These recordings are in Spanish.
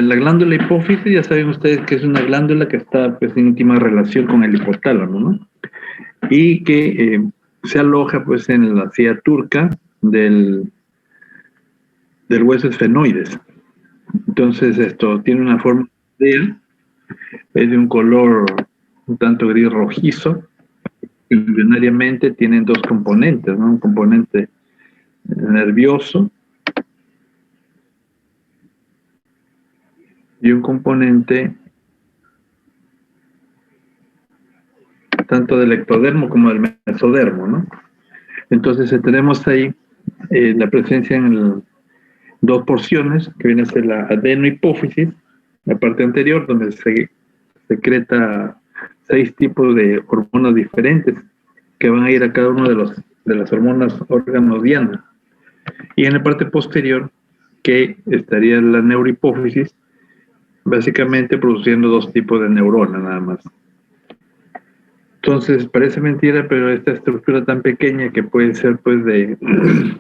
la glándula hipófisis, ya saben ustedes que es una glándula que está pues, en íntima relación con el hipotálamo, ¿no? Y que se aloja pues en la silla turca del hueso esfenoides. Entonces esto tiene una forma es de un color un tanto gris rojizo. Embrionariamente tienen dos componentes, ¿no? Un componente nervioso y un componente tanto del ectodermo como del mesodermo, ¿no? Entonces tenemos ahí la presencia en dos porciones, que viene a ser la adenohipófisis, la parte anterior, donde se secreta 6 tipos de hormonas diferentes que van a ir a cada uno de las hormonas órganos diana. Y en la parte posterior, que estaría la neurohipófisis, básicamente produciendo 2 tipos de neuronas nada más. Entonces, parece mentira, pero esta estructura tan pequeña que puede ser pues de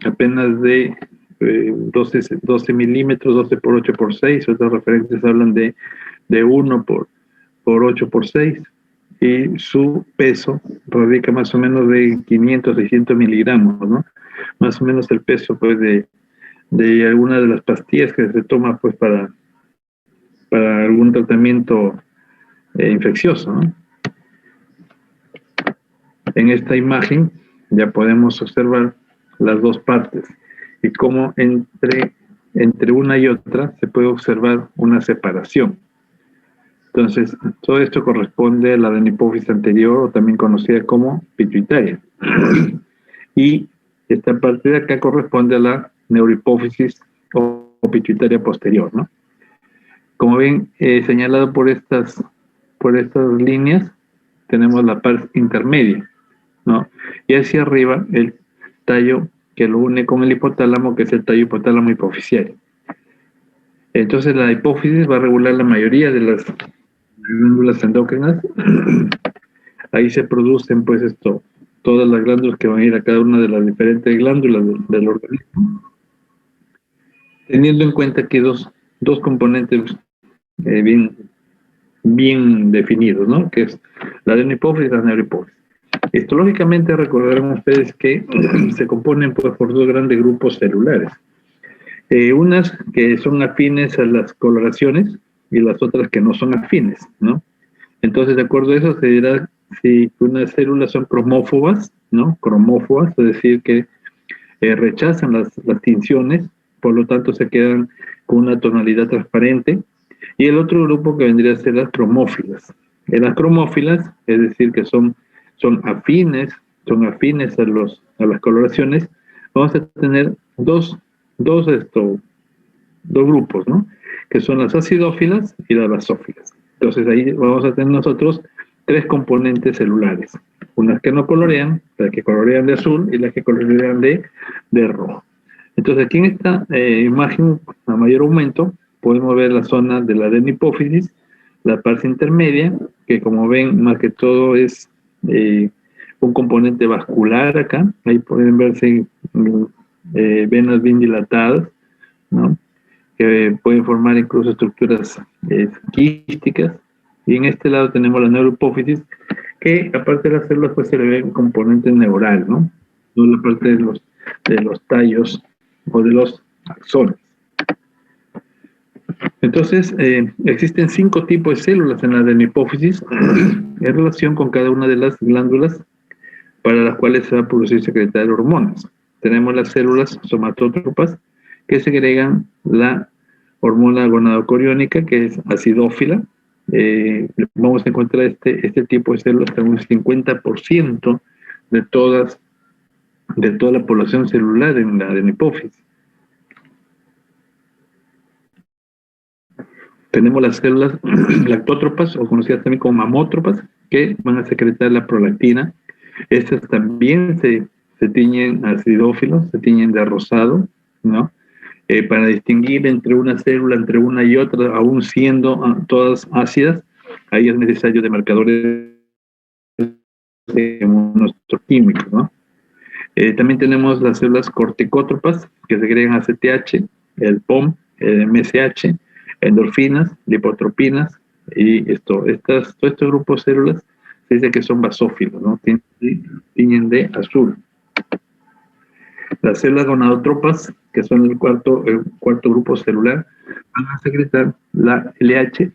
apenas de 12 milímetros, 12 por 8 por 6, otras referencias hablan de 1 por 8 por 6, y su peso radica más o menos de 500, 600 miligramos, ¿no? Más o menos el peso pues de alguna de las pastillas que se toma pues para algún tratamiento infeccioso, ¿no? En esta imagen ya podemos observar las dos partes y cómo entre una y otra se puede observar una separación. Entonces, todo esto corresponde a la adenohipófisis anterior, o también conocida como pituitaria. Y esta parte de acá corresponde a la neurohipófisis o pituitaria posterior, ¿no? Como ven, señalado por estas líneas, tenemos la parte intermedia, ¿no? Y hacia arriba el tallo que lo une con el hipotálamo, que es el tallo hipotálamo hipoficiario. Entonces la hipófisis va a regular la mayoría de las glándulas endócrinas. Ahí se producen pues todas las glándulas que van a ir a cada una de las diferentes glándulas del organismo, teniendo en cuenta que dos componentes bien definidos, ¿no? Que es la adenohipófisis y la neurohipófisis. Histológicamente recordarán ustedes que se componen pues, por 2 grandes grupos celulares. Unas que son afines a las coloraciones y las otras que no son afines, ¿no? Entonces, de acuerdo a eso, se dirá si unas células son cromófobas, ¿no? Cromófobas, es decir, que rechazan las tinciones, por lo tanto se quedan con una tonalidad transparente. Y el otro grupo que vendría a ser las cromófilas. En las cromófilas, es decir, que son afines a las coloraciones, vamos a tener dos grupos, ¿no? Que son las acidófilas y las basófilas. Entonces ahí vamos a tener nosotros 3 componentes celulares. Unas que no colorean, las que colorean de azul y las que colorean de rojo. Entonces aquí en esta imagen, a mayor aumento, podemos ver la zona de la adenohipófisis, la parte intermedia, que como ven, más que todo es un componente vascular acá. Ahí pueden verse venas bien dilatadas, ¿no? Que pueden formar incluso estructuras quísticas. Y en este lado tenemos la neurohipófisis, que aparte de las células, pues se le ve un componente neural, ¿no? No la parte de los tallos o de los axones. Entonces, existen 5 tipos de células en la adenohipófisis en relación con cada una de las glándulas para las cuales se va a producir secretar hormonas. Tenemos las células somatótropas que segregan la hormona gonadocoriónica, que es acidófila. Vamos a encontrar este tipo de células en un 50% de toda la población celular en la adenohipófisis. Tenemos las células lactótropas, o conocidas también como mamótropas, que van a secretar la prolactina. Estas también se tiñen acidófilos, se tiñen de rosado, ¿no? Para distinguir entre una célula, entre una y otra, aún siendo todas ácidas, ahí es necesario de marcadores inmunoquímicos, ¿no? También tenemos las células corticótropas, que segregan ACTH, el POM, el MSH, endorfinas, lipotropinas, y todos estos grupos de células se dice que son basófilos, ¿no? Tiñen de azul. Las células gonadotrópas, que son el cuarto grupo celular, van a secretar la LH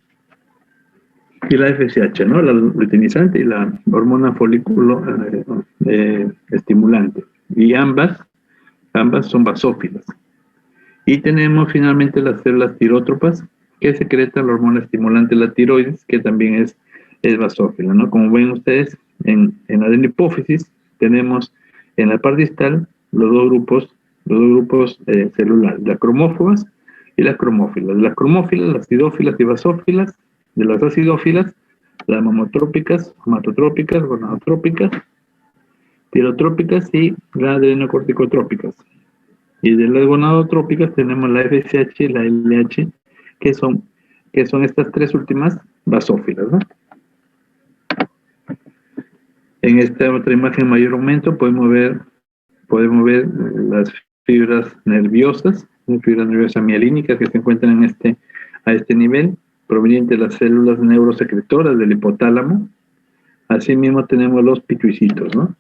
y la FSH, ¿no? La luteinizante y la hormona folículo estimulante. Y ambas son basófilas. Y tenemos finalmente las células tirótropas, que secretan la hormona estimulante, la tiroides, que también es basófila, ¿no? Como ven ustedes, en la adenohipófisis tenemos en la parte distal los dos grupos celulares, las cromófobas y las cromófilas. Las cromófilas, las acidófilas y basófilas. De las acidófilas, las mamotrópicas, hematotrópicas, gonadotrópicas, tirotrópicas y las adenocorticotrópicas. Y de las gonadotrópicas tenemos la FSH y la LH, que son estas tres últimas basófilas, ¿no? En esta otra imagen en mayor aumento podemos ver las fibras nerviosas, fibras nerviosas mielínicas que se encuentran a este nivel, provenientes de las células neurosecretoras del hipotálamo. Asimismo tenemos los pituicitos, ¿no?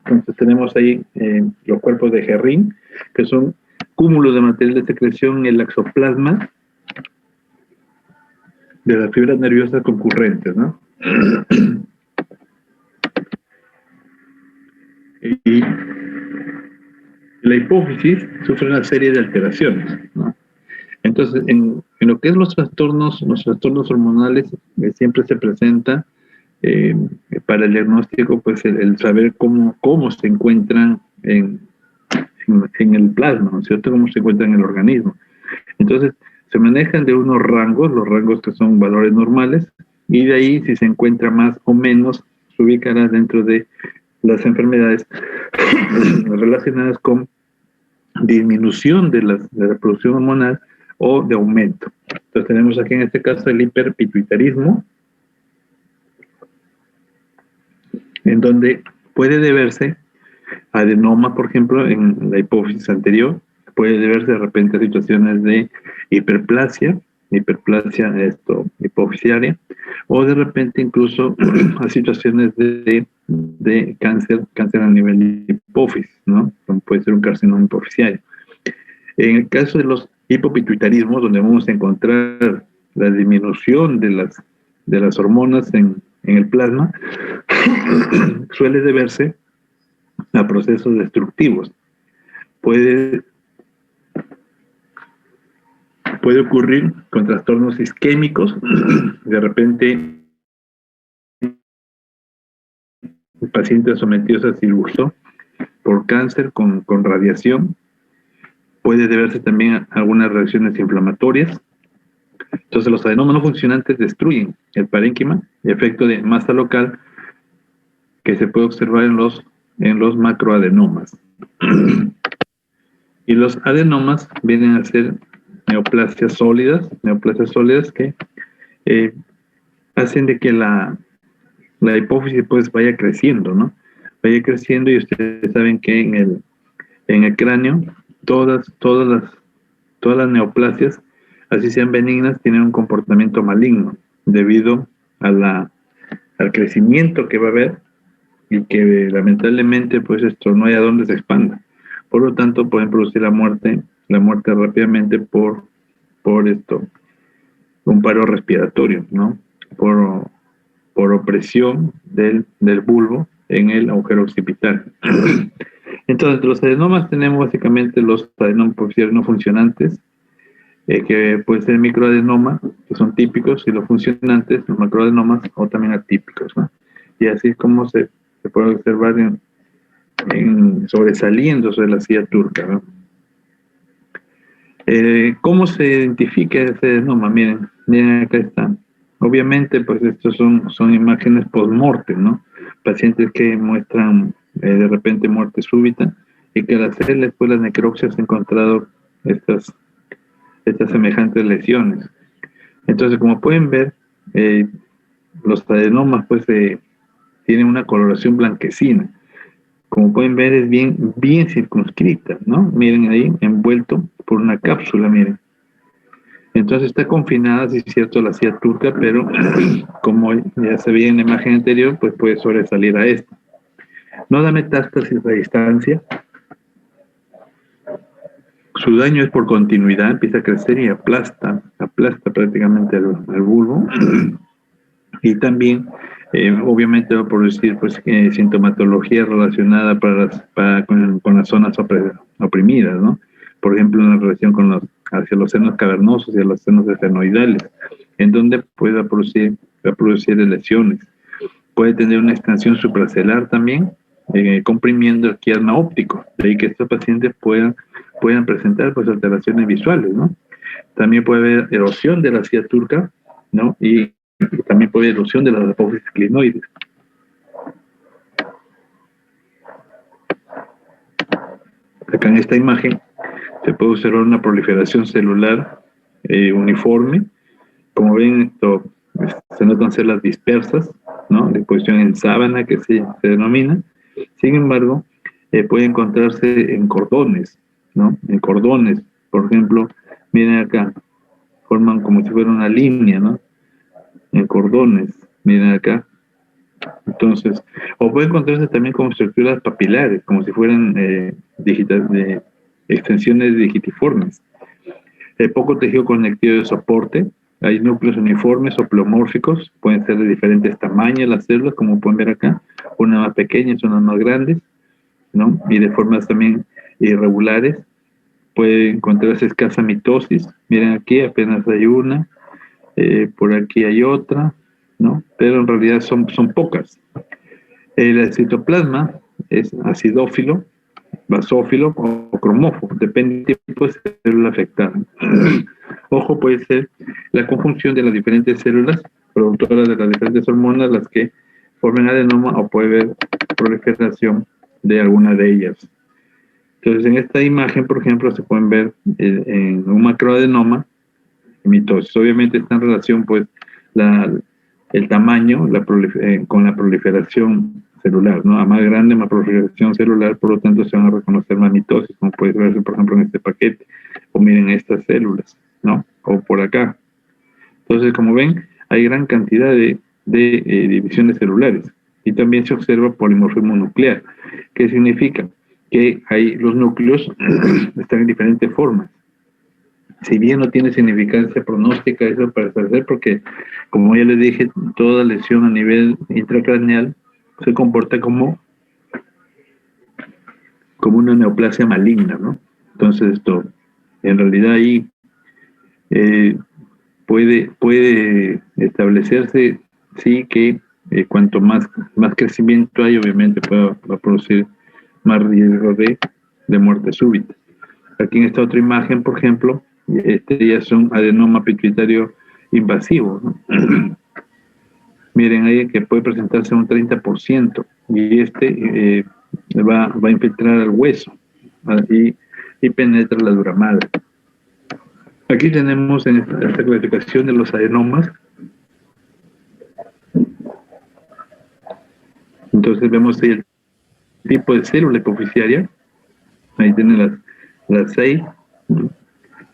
Entonces tenemos ahí los cuerpos de Gerrin, que son cúmulos de material de secreción en el axoplasma de las fibras nerviosas concurrentes, ¿no? Y la hipófisis sufre una serie de alteraciones, ¿no? Entonces, en lo que es los trastornos hormonales, siempre se presenta para el diagnóstico, pues el saber cómo se encuentran en el plasma, ¿no es cierto? Cómo se encuentran en el organismo. Entonces, se manejan de unos rangos, los rangos que son valores normales, y de ahí, si se encuentra más o menos, se ubicará dentro de las enfermedades relacionadas con disminución de la producción hormonal o de aumento. Entonces tenemos aquí en este caso el hiperpituitarismo, en donde puede deberse a adenoma, por ejemplo, en la hipófisis anterior, puede deberse de repente a situaciones de hiperplasia hipofisiaria, o de repente incluso a situaciones de cáncer a nivel de hipófisis, ¿no? Como puede ser un carcinoma hipofisiario. En el caso de los hipopituitarismos, donde vamos a encontrar la disminución de las hormonas en el plasma, suele deberse a procesos destructivos. Puede ocurrir con trastornos isquémicos, de repente pacientes sometidos a cirugía por cáncer con radiación. Puede deberse también a algunas reacciones inflamatorias. Entonces los adenomas no funcionantes destruyen el parénquima, efecto de masa local que se puede observar en los macroadenomas. Y los adenomas vienen a ser neoplasias sólidas que hacen de que la hipófisis pues vaya creciendo, ¿no? Vaya creciendo, y ustedes saben que en el cráneo todas las neoplasias, así sean benignas, tienen un comportamiento maligno debido al crecimiento que va a haber, y que lamentablemente pues esto no hay a dónde se expanda. Por lo tanto, pueden producir la muerte rápidamente por un paro respiratorio, ¿no? Por opresión del bulbo en el agujero occipital. Entonces, los adenomas tenemos básicamente los adenomas hipofisiarios no funcionantes, que puede ser microadenoma, que son típicos, y los funcionantes, los macroadenomas, o también atípicos, ¿no? Y así es como se puede observar sobresaliendo sobre la silla turca, ¿no? ¿Cómo se identifica ese adenoma? Miren, acá está. Obviamente, pues estos son imágenes post-mortem, ¿no? Pacientes que muestran de repente muerte súbita, y que al hacer después las necropsias se han encontrado estas semejantes lesiones. Entonces, como pueden ver, los adenomas pues tienen una coloración blanquecina. Como pueden ver, es bien circunscrita, ¿no? Miren ahí, envuelto por una cápsula, miren. Entonces está confinada, sí es cierto, la silla turca, pero como ya se veía en la imagen anterior, pues puede sobresalir a esta. No da metástasis a distancia. Su daño es por continuidad, empieza a crecer y aplasta prácticamente al bulbo. Y también, obviamente, va a producir pues, sintomatología relacionada con las zonas oprimidas, ¿no? Por ejemplo, en la relación hacia los senos cavernosos y a los senos esfenoidales, en donde va a producir lesiones. Puede tener una extensión supracelular también, comprimiendo el quiasma óptico, de ahí que estos pacientes puedan presentar pues, alteraciones visuales, ¿no? También puede haber erosión de la silla turca, ¿no? Y también puede haber erosión de las apófisis clinoides. Acá en esta imagen se puede observar una proliferación celular uniforme. Como ven, esto se notan células dispersas, ¿no? De posición en sábana, que se denomina. Sin embargo, puede encontrarse en cordones, ¿no? En cordones, por ejemplo, miren acá, forman como si fuera una línea, ¿no? En cordones, miren acá. Entonces, o puede encontrarse también como estructuras papilares, como si fueran extensiones digitiformes. Poco tejido conectivo de soporte. Hay núcleos uniformes o pleomórficos, pueden ser de diferentes tamaños las células, como pueden ver acá, unas más pequeñas, unas más grandes, ¿no? Y de formas también irregulares. Puede encontrarse escasa mitosis. Miren aquí, apenas hay una, por aquí hay otra, ¿no? Pero en realidad son pocas. El citoplasma es acidófilo, basófilo o cromófilo, depende del tipo de célula afectada. Ojo, puede ser la conjunción de las diferentes células productoras de las diferentes hormonas las que formen adenoma, o puede haber proliferación de alguna de ellas. Entonces, en esta imagen, por ejemplo, se pueden ver en un macroadenoma mitosis. Obviamente está en relación, pues, el tamaño con la proliferación celular, ¿no? A más grande, más proliferación celular, por lo tanto se van a reconocer más mitosis, como puede verse, por ejemplo, en este paquete, o miren estas células, ¿no? O por acá. Entonces, como ven, hay gran cantidad de divisiones celulares, y también se observa polimorfismo nuclear. ¿Qué significa? Que los núcleos están en diferentes formas. Si bien no tiene significancia pronóstica eso para establecer, porque como ya les dije, toda lesión a nivel intracraneal se comporta como una neoplasia maligna, ¿no? Entonces esto, en realidad ahí puede establecerse, sí, que cuanto más crecimiento hay, obviamente va a producir más riesgo de muerte súbita. Aquí en esta otra imagen, por ejemplo, ya es un adenoma pituitario invasivo, ¿no? Miren ahí que puede presentarse un 30%, y va a infiltrar al hueso, y penetra la dura madre. Aquí tenemos en esta clasificación de los adenomas. Entonces vemos ahí el tipo de célula hipofisiaria. Ahí tienen las 6.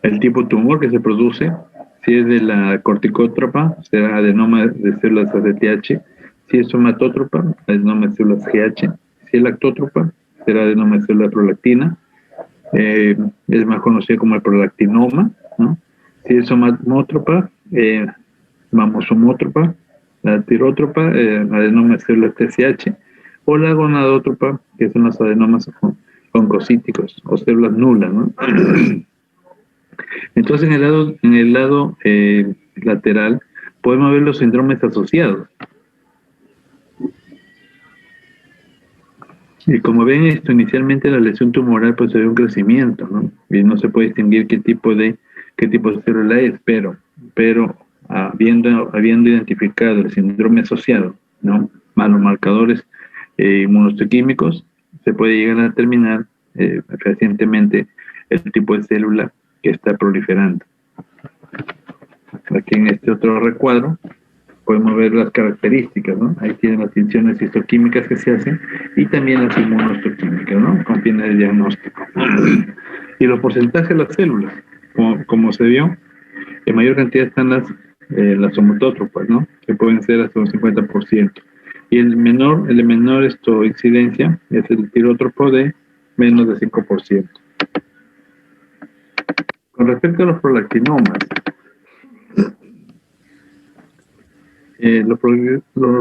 El tipo tumor que se produce, si es de la corticótropa, será adenoma de células ACTH. Si es somatótropa, adenoma de células GH. Si es lactótropa, será adenoma de célula prolactina. Es más conocido como el prolactinoma, ¿no? Si es somamótropa, mamosomótropa, la tirótropa, adenoma de células TSH, o la gonadótropa, que son los adenomas oncocíticos o células nulas, ¿no? Entonces, en el lado lateral podemos ver los síndromes asociados. Y como ven esto, inicialmente la lesión tumoral pues se ve un crecimiento, ¿no? Y no se puede distinguir qué tipo de célula es, pero habiendo identificado el síndrome asociado, ¿no? Más los marcadores inmunohistoquímicos, se puede llegar a determinar recientemente el tipo de célula que está proliferando. Aquí en este otro recuadro podemos ver las características, ¿no? Ahí tienen las tinciones histoquímicas que se hacen y también las inmunohistoquímicas, ¿no? Con fines de diagnóstico. Y los porcentajes de las células, como se vio, En mayor cantidad están las somatótropas, ¿no? Que pueden ser hasta un 50%. Y el de menor incidencia es el tirótropo de menos de 5%. Con respecto a los prolactinomas, los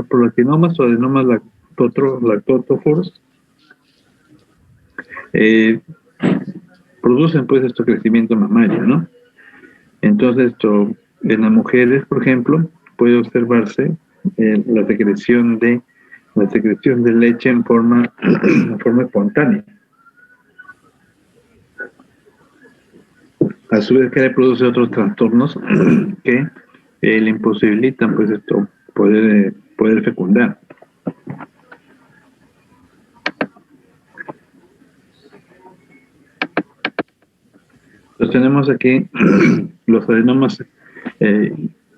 prolactinomas o adenomas lactótrofos producen pues crecimiento mamario, ¿no? Entonces en las mujeres, por ejemplo, puede observarse la secreción de leche en forma espontánea. A su vez que le produce otros trastornos que le imposibilitan pues poder fecundar. Entonces tenemos aquí los adenomas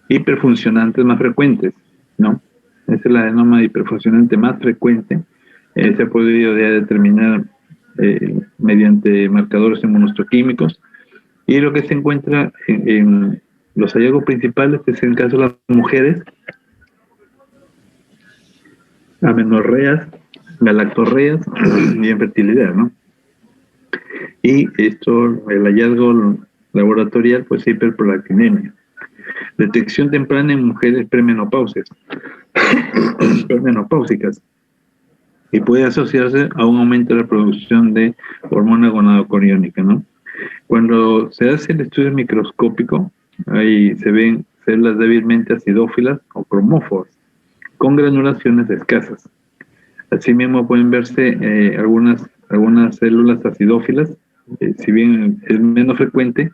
hiperfuncionantes más frecuentes, ¿no? Este es el adenoma hiperfuncionante más frecuente. Se ha podido ya determinar mediante marcadores inmunohistoquímicos, y lo que se encuentra en los hallazgos principales es en el caso de las mujeres: amenorreas, galactorreas y infertilidad, ¿no? Y el hallazgo laboratorial, pues hiperprolactinemia. Detección temprana en mujeres premenopáusicas y puede asociarse a un aumento de la producción de hormona gonadocoriónica, ¿no? Cuando se hace el estudio microscópico, ahí se ven células débilmente acidófilas o cromóforas con granulaciones escasas. Asimismo pueden verse algunas células acidófilas, si bien es menos frecuente.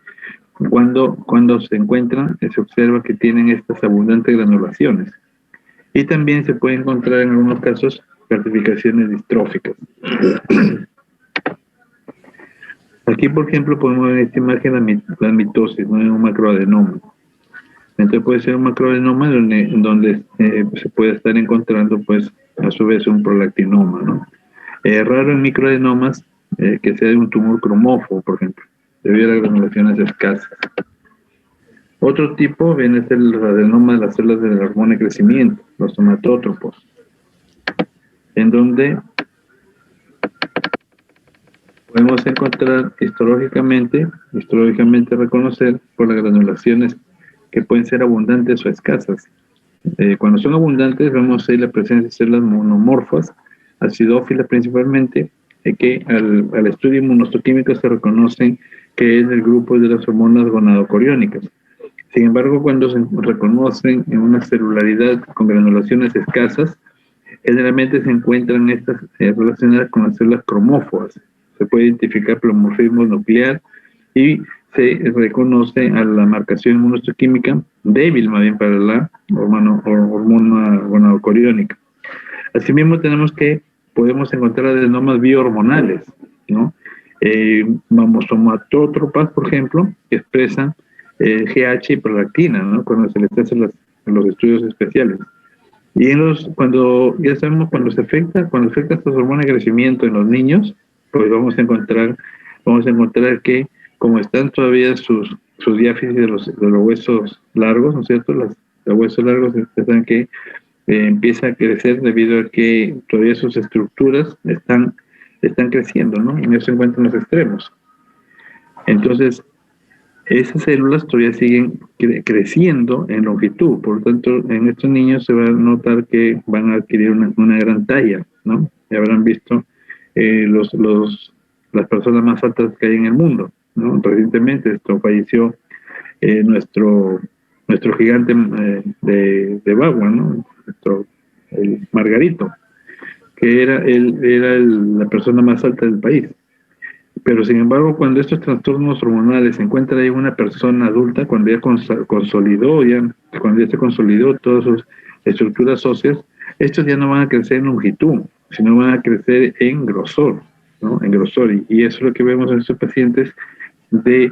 Cuando se encuentran, se observa que tienen estas abundantes granulaciones. Y también se puede encontrar en algunos casos calcificaciones distróficas. Aquí, por ejemplo, podemos ver en esta imagen la mitosis, ¿no? En un macroadenoma. Entonces puede ser un macroadenoma donde se puede estar encontrando, pues, a su vez un prolactinoma, ¿no? Raro en microadenomas que sea de un tumor cromófobo, por ejemplo, debido a las granulaciones escasas. Otro tipo viene a ser los adenomas de las células de la hormona de crecimiento, los somatótropos, en donde podemos encontrar histológicamente reconocer por las granulaciones que pueden ser abundantes o escasas. Cuando son abundantes vemos ahí la presencia de células monomorfas, acidófilas principalmente, que al estudio inmunohistoquímico se reconocen que es del grupo de las hormonas gonadocoriónicas. Sin embargo, cuando se reconocen en una celularidad con granulaciones escasas, generalmente se encuentran estas relacionadas con las células cromóforas. Se puede identificar polomorfismo nuclear y se reconoce a la marcación inmunohistoquímica débil más bien para la hormona gonadocoriónica. Asimismo podemos encontrar adenomas biohormonales, ¿no? Somatótropas, por ejemplo, que expresan GH y prolactina, ¿no? Cuando se les hacen los estudios especiales. Y cuando se afecta estas hormonas de crecimiento en los niños, pues vamos a encontrar que, como están todavía sus diáfisis de los huesos largos, ¿no es cierto? Los huesos largos empiezan que empieza a crecer debido a que todavía sus estructuras están creciendo, ¿no? Y no se encuentran los extremos. Entonces, esas células todavía siguen creciendo en longitud, por lo tanto, en estos niños se va a notar que van a adquirir una gran talla, ¿no? Ya habrán visto las personas más altas que hay en el mundo, ¿no? Recientemente falleció nuestro gigante de Bagua, ¿no? El Margarito, que era la persona más alta del país. Pero sin embargo, cuando estos trastornos hormonales se encuentran en una persona adulta, cuando ya se consolidó todas sus estructuras óseas, estos ya no van a crecer en longitud, sino van a crecer en grosor, ¿no? En grosor. Y eso es lo que vemos en estos pacientes de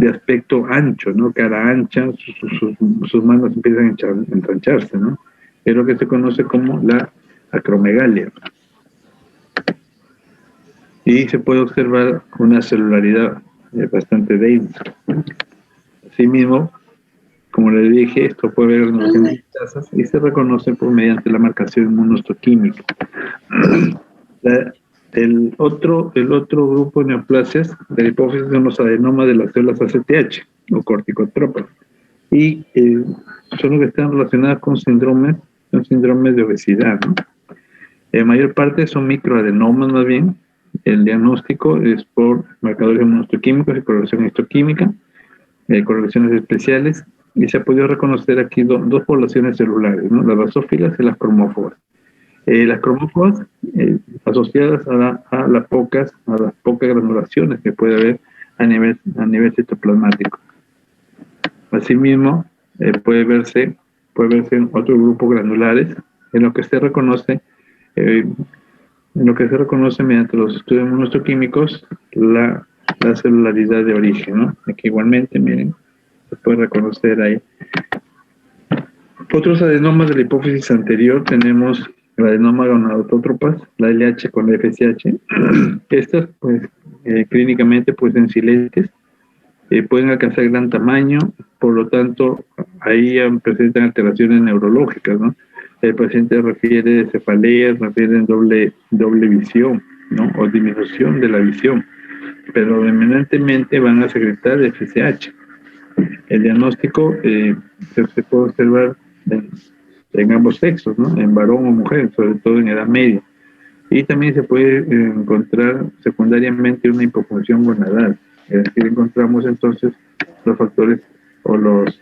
aspecto ancho, ¿no? Cara ancha, sus manos empiezan a entrancharse, ¿no? Es lo que se conoce como la acromegalia. Y se puede observar una celularidad bastante densa. Asimismo, como les dije, esto puede haber en las tasas y se reconoce por mediante la marcación inmunohistoquímica. El otro grupo de neoplasias de la hipófisis son los adenomas de las células ACTH o corticotropas y son los que están relacionados con síndromes de obesidad, ¿no? En mayor parte son microadenomas más bien. El diagnóstico es por marcadores inmunohistoquímicos y correlación histoquímica, correlaciones especiales, y se ha podido reconocer aquí dos poblaciones celulares, ¿no? Las basófilas y las cromófobas. Las cromófobas asociadas a las pocas granulaciones que puede haber a nivel citoplasmático. Asimismo, puede verse en otro grupo granulares, en lo que se reconoce mediante los estudios inmunohistoquímicos la celularidad de origen, ¿no? Aquí igualmente, miren, se puede reconocer ahí. Otros adenomas de la hipófisis anterior tenemos el adenoma gonadotótropas, la LH con la FSH. Estas, pues, clínicamente, pues, en silentes, pueden alcanzar gran tamaño, por lo tanto, ahí presentan alteraciones neurológicas, ¿no? El paciente refiere cefaleas, refiere doble visión, ¿no? O disminución de la visión, pero eminentemente van a secretar FSH. El diagnóstico se puede observar en ambos sexos, ¿no? En varón o mujer, sobre todo en edad media. Y también se puede encontrar secundariamente una hipofunción gonadal. Es decir, encontramos entonces los factores o los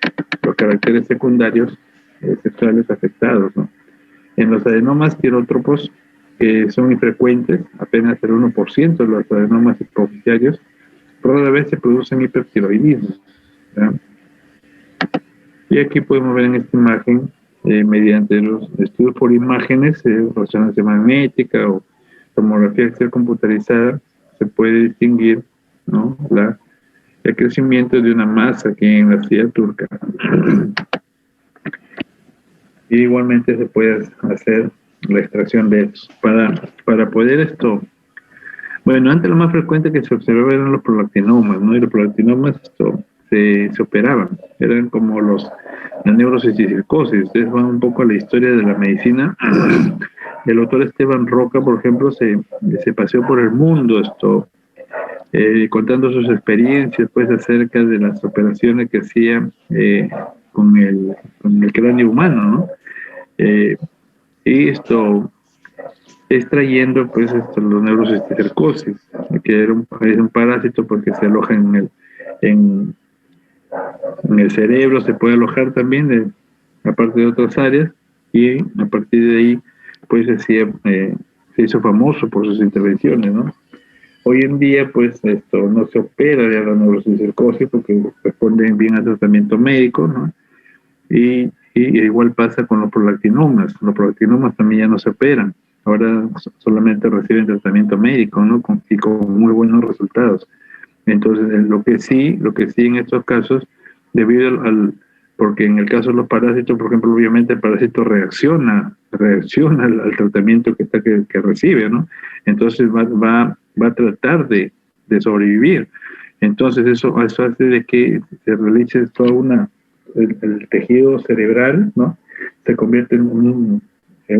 caracteres secundarios sexuales afectados, ¿no? En los adenomas quirótropos, que son infrecuentes, apenas el 1% de los adenomas hipofisiarios, rara vez se producen hipertiroidismo, ¿verdad? Y aquí podemos ver en esta imagen, mediante los estudios por imágenes, resonancia magnética o tomografía axial computarizada, se puede distinguir, ¿no?, el crecimiento de una masa aquí en la silla turca. Y igualmente se puede hacer la extracción de estos. Para poder esto, bueno, antes lo más frecuente que se observaba eran los prolactinomas, ¿no? Y los prolactinomas se operaban, eran como la neurocisticicosis. Ustedes van un poco a la historia de la medicina. El doctor Esteban Roca, por ejemplo, se paseó por el mundo contando sus experiencias, pues, acerca de las operaciones que hacía con el cráneo humano, ¿no? Y extrayendo, pues, los neurocisticicosis, que es un parásito porque se aloja en el cerebro, se puede alojar también aparte de otras áreas, y a partir de ahí, pues, se hizo famoso por sus intervenciones, ¿no? Hoy en día, pues, no se opera de la neurocisticicosis porque responden bien al tratamiento médico, ¿no? Y igual pasa con los prolactinomas. Los prolactinomas también ya no se operan. Ahora solamente reciben tratamiento médico, ¿no? Y con muy buenos resultados. Entonces, lo que sí en estos casos, debido porque en el caso de los parásitos, por ejemplo, obviamente el parásito reacciona al tratamiento que recibe, ¿no? Entonces va a tratar de sobrevivir. Entonces eso hace de que se realice el tejido cerebral, ¿no? Se convierte en un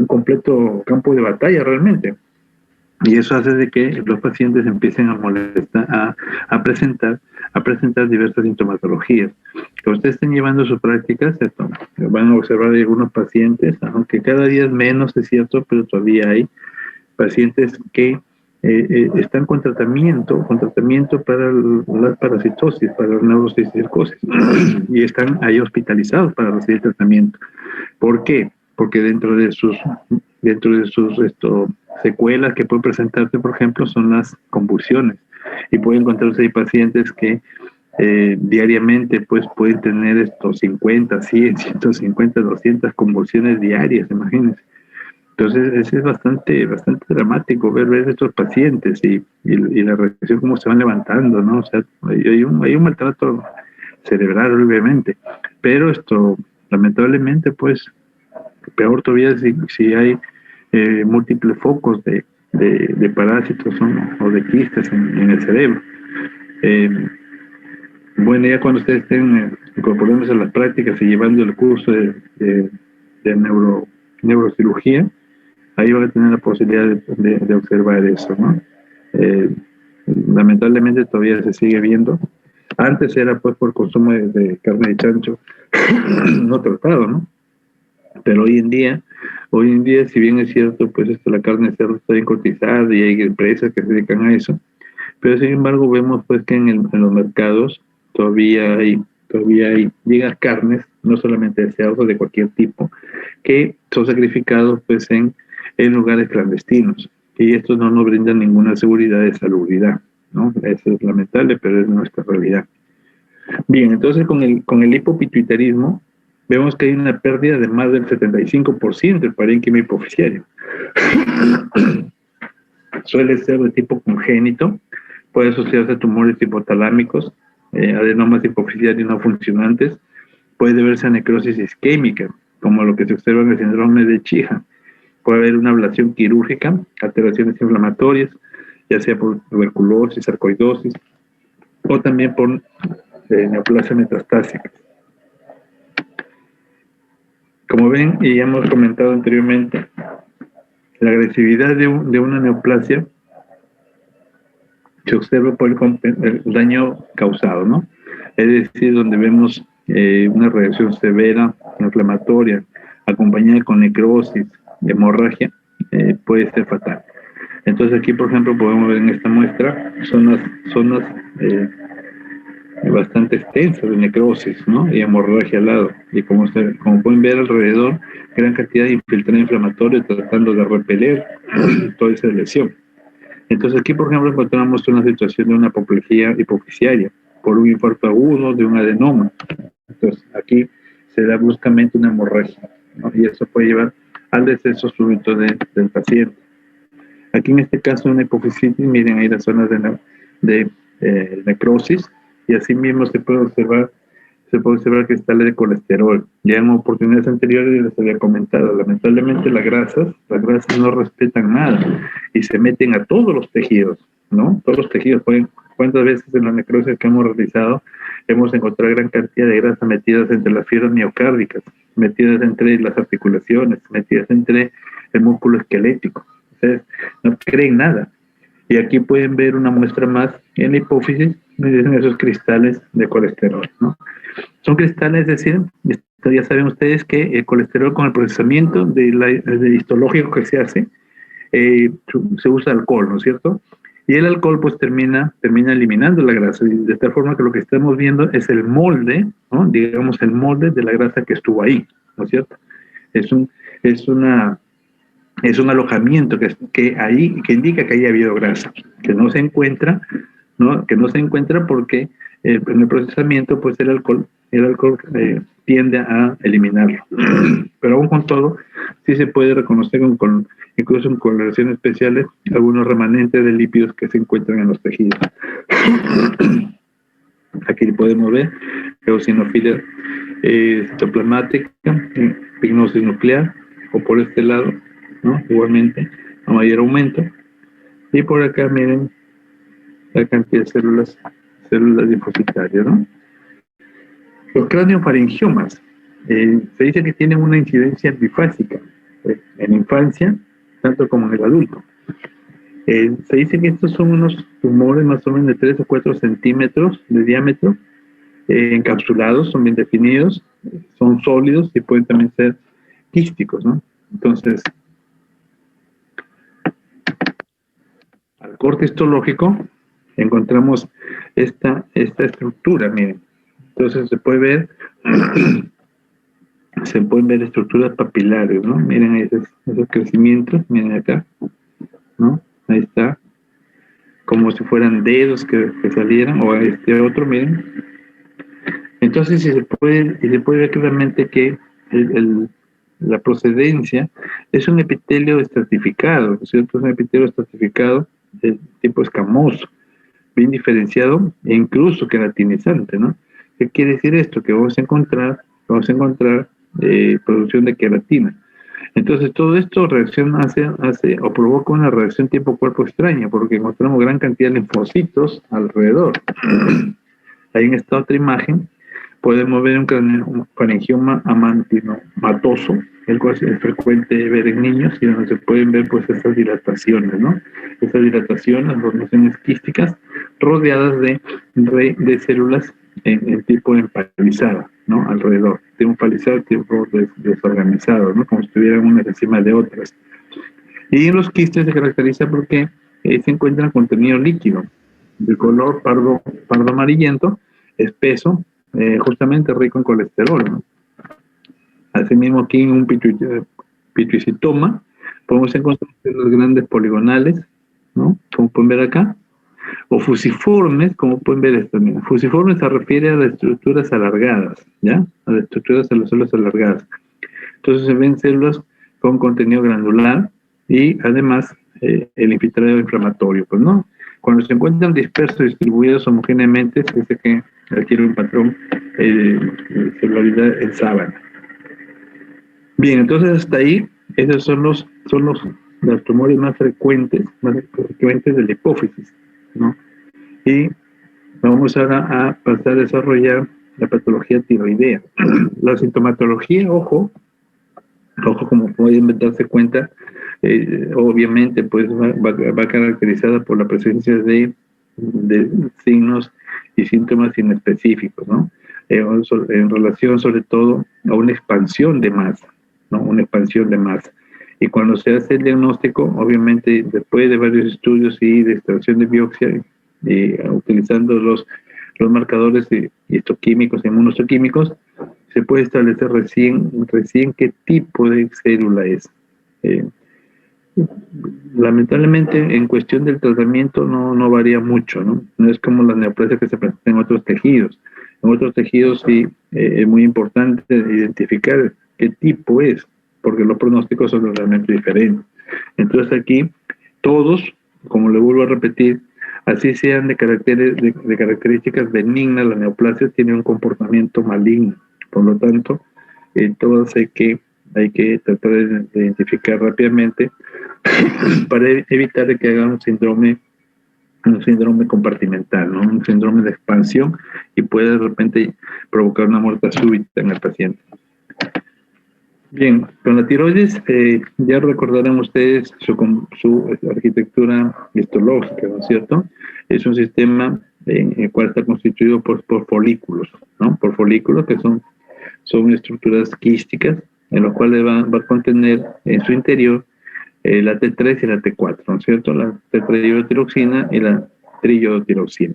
completo campo de batalla realmente. Y eso hace de que los pacientes empiecen a molestar, a presentar diversas sintomatologías. Que ustedes estén llevando sus prácticas, van a observar algunos pacientes, aunque cada día es menos, es cierto, pero todavía hay pacientes que están con tratamiento para la parasitosis, para la neurocisticicosis, y están ahí hospitalizados para recibir tratamiento. ¿Por qué? Porque dentro de sus secuelas que pueden presentarse, por ejemplo, son las convulsiones, y pueden encontrarse ahí pacientes que diariamente, pues, pueden tener 50, 100, 150, 200 convulsiones diarias, imagínense. Entonces, es bastante dramático ver estos pacientes y la reacción, cómo se van levantando, ¿no? O sea, hay un maltrato cerebral, obviamente, pero lamentablemente, pues, peor todavía si hay múltiples focos de parásitos o de quistes en el cerebro. Bueno, ya cuando ustedes estén incorporándose a las prácticas y llevando el curso de neurocirugía, ahí van a tener la posibilidad de observar eso, ¿no? Eh, Lamentablemente todavía se sigue viendo. Antes era pues por consumo de carne de chancho no tratado, ¿no? Pero hoy en día, si bien es cierto, pues la carne de cerdo está bien cotizada y hay empresas que se dedican a eso, pero sin embargo vemos pues que en los mercados todavía hay llegan carnes, no solamente de cerdo, de cualquier tipo, que son sacrificados pues en lugares clandestinos. Y esto no nos brinda ninguna seguridad de salubridad, ¿no? Eso es lamentable, pero es nuestra realidad. Bien, entonces con el hipopituitarismo vemos que hay una pérdida de más del 75% del parénquima hipoficiario. Suele ser de tipo congénito, puede asociarse a tumores hipotalámicos, adenomas hipoficiarios no funcionantes, puede deberse a necrosis isquémica, como lo que se observa en el síndrome de Chija. Puede haber una ablación quirúrgica, alteraciones inflamatorias, ya sea por tuberculosis, sarcoidosis, o también por neoplasia metastásica. Como ven, y ya hemos comentado anteriormente, la agresividad de una neoplasia se observa por el daño causado, ¿no? Es decir, donde vemos una reacción severa, inflamatoria, acompañada con necrosis, hemorragia, puede ser fatal. Entonces aquí, por ejemplo, podemos ver en esta muestra zonas bastante extensas de necrosis, ¿no? Y hemorragia al lado. Y como pueden ver alrededor, gran cantidad de infiltrado inflamatorio tratando de repeler toda esa lesión. Entonces aquí, por ejemplo, encontramos una situación de una apoplejía hipoficiaria por un infarto agudo de un adenoma. Entonces aquí se da bruscamente una hemorragia, ¿no? Y eso puede llevar al deceso súbito del paciente. Aquí en este caso una hipofisitis, miren ahí las zonas de necrosis, y así mismo se puede observar cristales de colesterol. Ya en oportunidades anteriores les había comentado, lamentablemente las grasas no respetan nada y se meten a todos los tejidos, ¿no? Todos los tejidos. ¿Cuántas veces en la necrosis que hemos realizado hemos encontrado gran cantidad de grasa metidas entre las fibras miocárdicas, metidas entre las articulaciones, metidas entre el músculo esquelético? Ustedes no creen nada. Y aquí pueden ver una muestra más en la hipófisis, me dicen esos cristales de colesterol, ¿no? Son cristales, es decir, ya saben ustedes que el colesterol con el procesamiento de histológico que se hace, se usa alcohol, ¿no es cierto? Y el alcohol pues termina eliminando la grasa, de tal forma que lo que estamos viendo es el molde, ¿no? Digamos el molde de la grasa que estuvo ahí, ¿no es cierto? Es un alojamiento que indica que haya habido grasa, que no se encuentra, ¿no? Que no se encuentra porque en el procesamiento pues el alcohol tiende a eliminarlo. Pero aún con todo, sí se puede reconocer incluso en coloraciones especiales algunos remanentes de lípidos que se encuentran en los tejidos. Aquí podemos ver eosinofilia citoplasmática, pignosis nuclear, o por este lado, ¿no? Igualmente, a mayor aumento. Y por acá, miren la cantidad de células linfocitarias, ¿no? Los craniofaringiomas, se dice que tienen una incidencia bifásica en infancia, tanto como en el adulto. Se dice que estos son unos tumores más o menos de 3 o 4 centímetros de diámetro, encapsulados, son bien definidos, son sólidos y pueden también ser quísticos, ¿no? Entonces, al corte histológico encontramos esta estructura, miren. Entonces se pueden ver estructuras papilares, ¿no? Miren esos crecimientos, miren acá, ¿no? Ahí está, como si fueran dedos que salieran, o este otro, miren. Entonces se puede ver claramente que la procedencia es un epitelio estratificado, ¿cierto? Es un epitelio estratificado de tipo escamoso, bien diferenciado e incluso queratinizante, ¿no? ¿Qué quiere decir esto? Que vamos a encontrar producción de queratina. Entonces todo esto hace o provoca una reacción tipo cuerpo extraña, porque encontramos gran cantidad de linfocitos alrededor. Ahí en esta otra imagen podemos ver un parengioma amantinomatoso, el cual es frecuente ver en niños y donde se pueden ver pues estas dilataciones, ¿no? Estas dilataciones, formaciones quísticas rodeadas de células en tipo empalizada, ¿no? Alrededor, tipo empalizado, tipo desorganizado, ¿no? Como si estuvieran unas encima de otras. Y los quistes se caracteriza porque se encuentran contenido líquido, de color pardo amarillento, espeso, justamente rico en colesterol, ¿no? Asimismo, aquí en un pituicitoma podemos encontrar los grandes poligonales, ¿no? Como pueden ver acá, o fusiformes, como pueden ver esto. Mira. Fusiformes se refiere a las estructuras alargadas, ¿ya? A las estructuras de las células alargadas. Entonces se ven células con contenido granular y además el infiltrado inflamatorio, pues, ¿no? Cuando se encuentran dispersos y distribuidos homogéneamente, se dice que adquiere un patrón de celularidad en sábana. Bien, entonces hasta ahí, esos son los tumores más frecuentes de la hipófisis, ¿no? Y vamos ahora a pasar a desarrollar la patología tiroidea. La sintomatología, ojo, como pueden darse cuenta, obviamente pues va caracterizada por la presencia de signos y síntomas inespecíficos, ¿no? En relación sobre todo a una expansión de masa, ¿no? Una expansión de masa. Y cuando se hace el diagnóstico, obviamente después de varios estudios y de extracción de biopsia, utilizando los marcadores histoquímicos e inmunohistoquímicos, se puede establecer recién qué tipo de célula es. Lamentablemente, en cuestión del tratamiento no varía mucho, ¿no? No es como la neoplasia que se presenta en otros tejidos. En otros tejidos sí es muy importante identificar qué tipo es, porque los pronósticos son realmente diferentes. Entonces aquí, todos, como le vuelvo a repetir, así sean de características benignas, la neoplasia tiene un comportamiento maligno. Por lo tanto, todas hay que tratar de identificar rápidamente para evitar que haga un síndrome compartimental, ¿no? Un síndrome de expansión y puede de repente provocar una muerte súbita en el paciente. Bien, con la tiroides ya recordarán ustedes su arquitectura histológica, ¿no es cierto? Es un sistema en el cual está constituido por folículos, ¿no? Por folículos que son estructuras quísticas en los cuales va a contener en su interior la T3 y la T4, ¿no es cierto? La tetraiodotiroxina y la triiodotiroxina.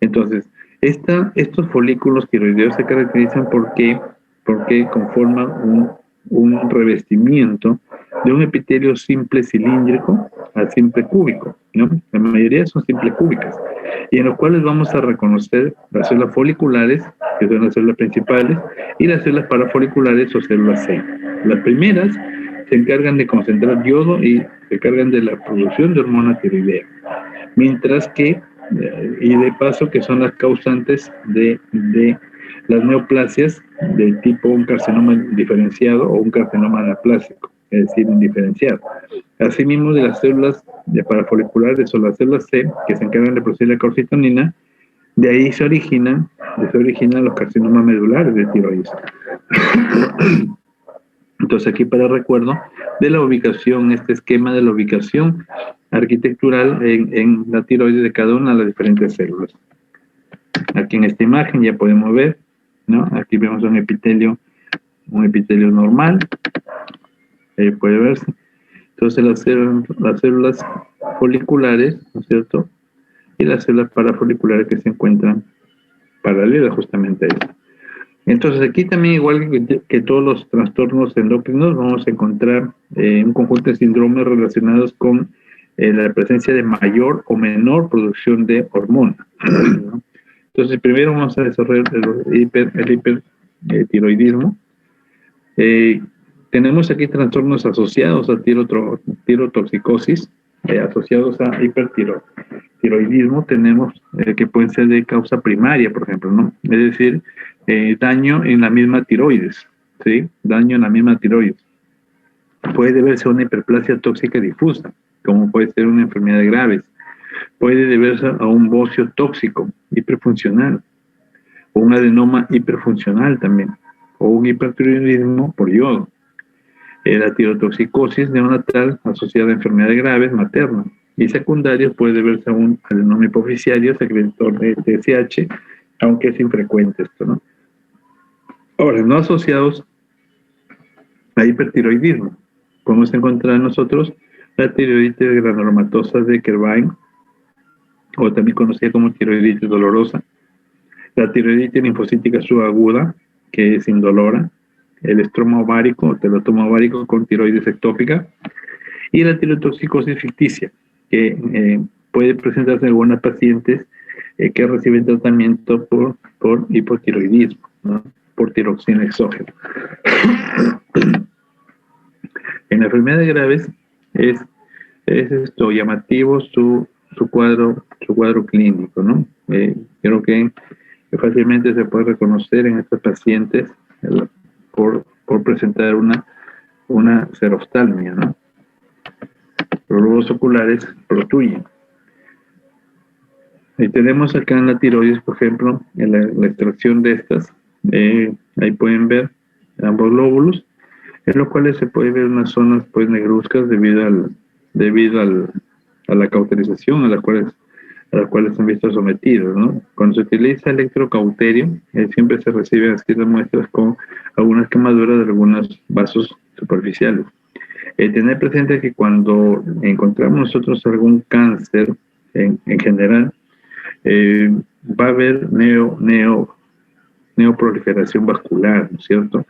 Entonces, estos folículos tiroideos se caracterizan porque conforman un revestimiento de un epitelio simple cilíndrico a simple cúbico, ¿no? La mayoría son simple cúbicas, y en los cuales vamos a reconocer las células foliculares, que son las células principales, y las células parafoliculares o células C. Las primeras se encargan de concentrar yodo y se encargan de la producción de hormona tiroidea, mientras que, y de paso, que son las causantes de las neoplasias de tipo un carcinoma diferenciado o un carcinoma anaplásico, es decir, indiferenciado. Asimismo, de las células parafoliculares o las células C, que se encargan de producir la calcitonina, de ahí se originan los carcinomas medulares de tiroides. Entonces, aquí para recuerdo de la ubicación, este esquema de la ubicación arquitectural en la tiroides de cada una de las diferentes células. Aquí en esta imagen ya podemos ver, ¿no? Aquí vemos un epitelio normal, puede verse. Entonces las células foliculares, ¿no es cierto? Y las células parafoliculares que se encuentran paralelas justamente a eso. Entonces aquí también, igual que todos los trastornos endocrinos, vamos a encontrar un conjunto de síndromes relacionados con la presencia de mayor o menor producción de hormona, ¿no? Entonces primero vamos a desarrollar el hipertiroidismo. Tenemos aquí trastornos asociados a tirotoxicosis, asociados a hipertiroidismo. Tenemos que pueden ser de causa primaria, por ejemplo, ¿no? Es decir, daño en la misma tiroides, ¿sí? Daño en la misma tiroides. Puede deberse a una hiperplasia tóxica difusa, como puede ser una enfermedad grave. Puede deberse a un bocio tóxico hiperfuncional. o un adenoma hiperfuncional también, o un hipertiroidismo por yodo. La tirotoxicosis neonatal asociada a enfermedades graves maternas y secundarias puede deberse a un adenoma hipoficiario secretor de TSH, aunque es infrecuente esto, ¿no? Ahora, no asociados a hipertiroidismo, podemos encontrar nosotros la tiroiditis granulomatosa de Kerbein, o también conocida como tiroiditis dolorosa, la tiroiditis linfocítica subaguda, que es indolora, el estroma ovárico o teratoma ovárico con tiroides ectópica, y la tirotoxicosis ficticia, que puede presentarse en algunas pacientes que reciben tratamiento por hipotiroidismo, ¿no? Por tiroxina exógena. En enfermedades graves es esto llamativo su cuadro clínico, ¿no? Creo que fácilmente se puede reconocer en estas pacientes por presentar una xeroftalmia, ¿no? Los globos oculares protruyen. Y tenemos acá en la tiroides, por ejemplo, en la extracción de estas, ahí pueden ver ambos lóbulos, en los cuales se puede ver unas zonas pues negruzcas debido a la cauterización a las cuales se han visto sometidos, ¿no? Cuando se utiliza electrocauterio, siempre se reciben así las muestras con algunas quemaduras de algunos vasos superficiales. Tener presente que cuando encontramos nosotros algún cáncer en general, va a haber neoproliferación vascular, ¿no es cierto?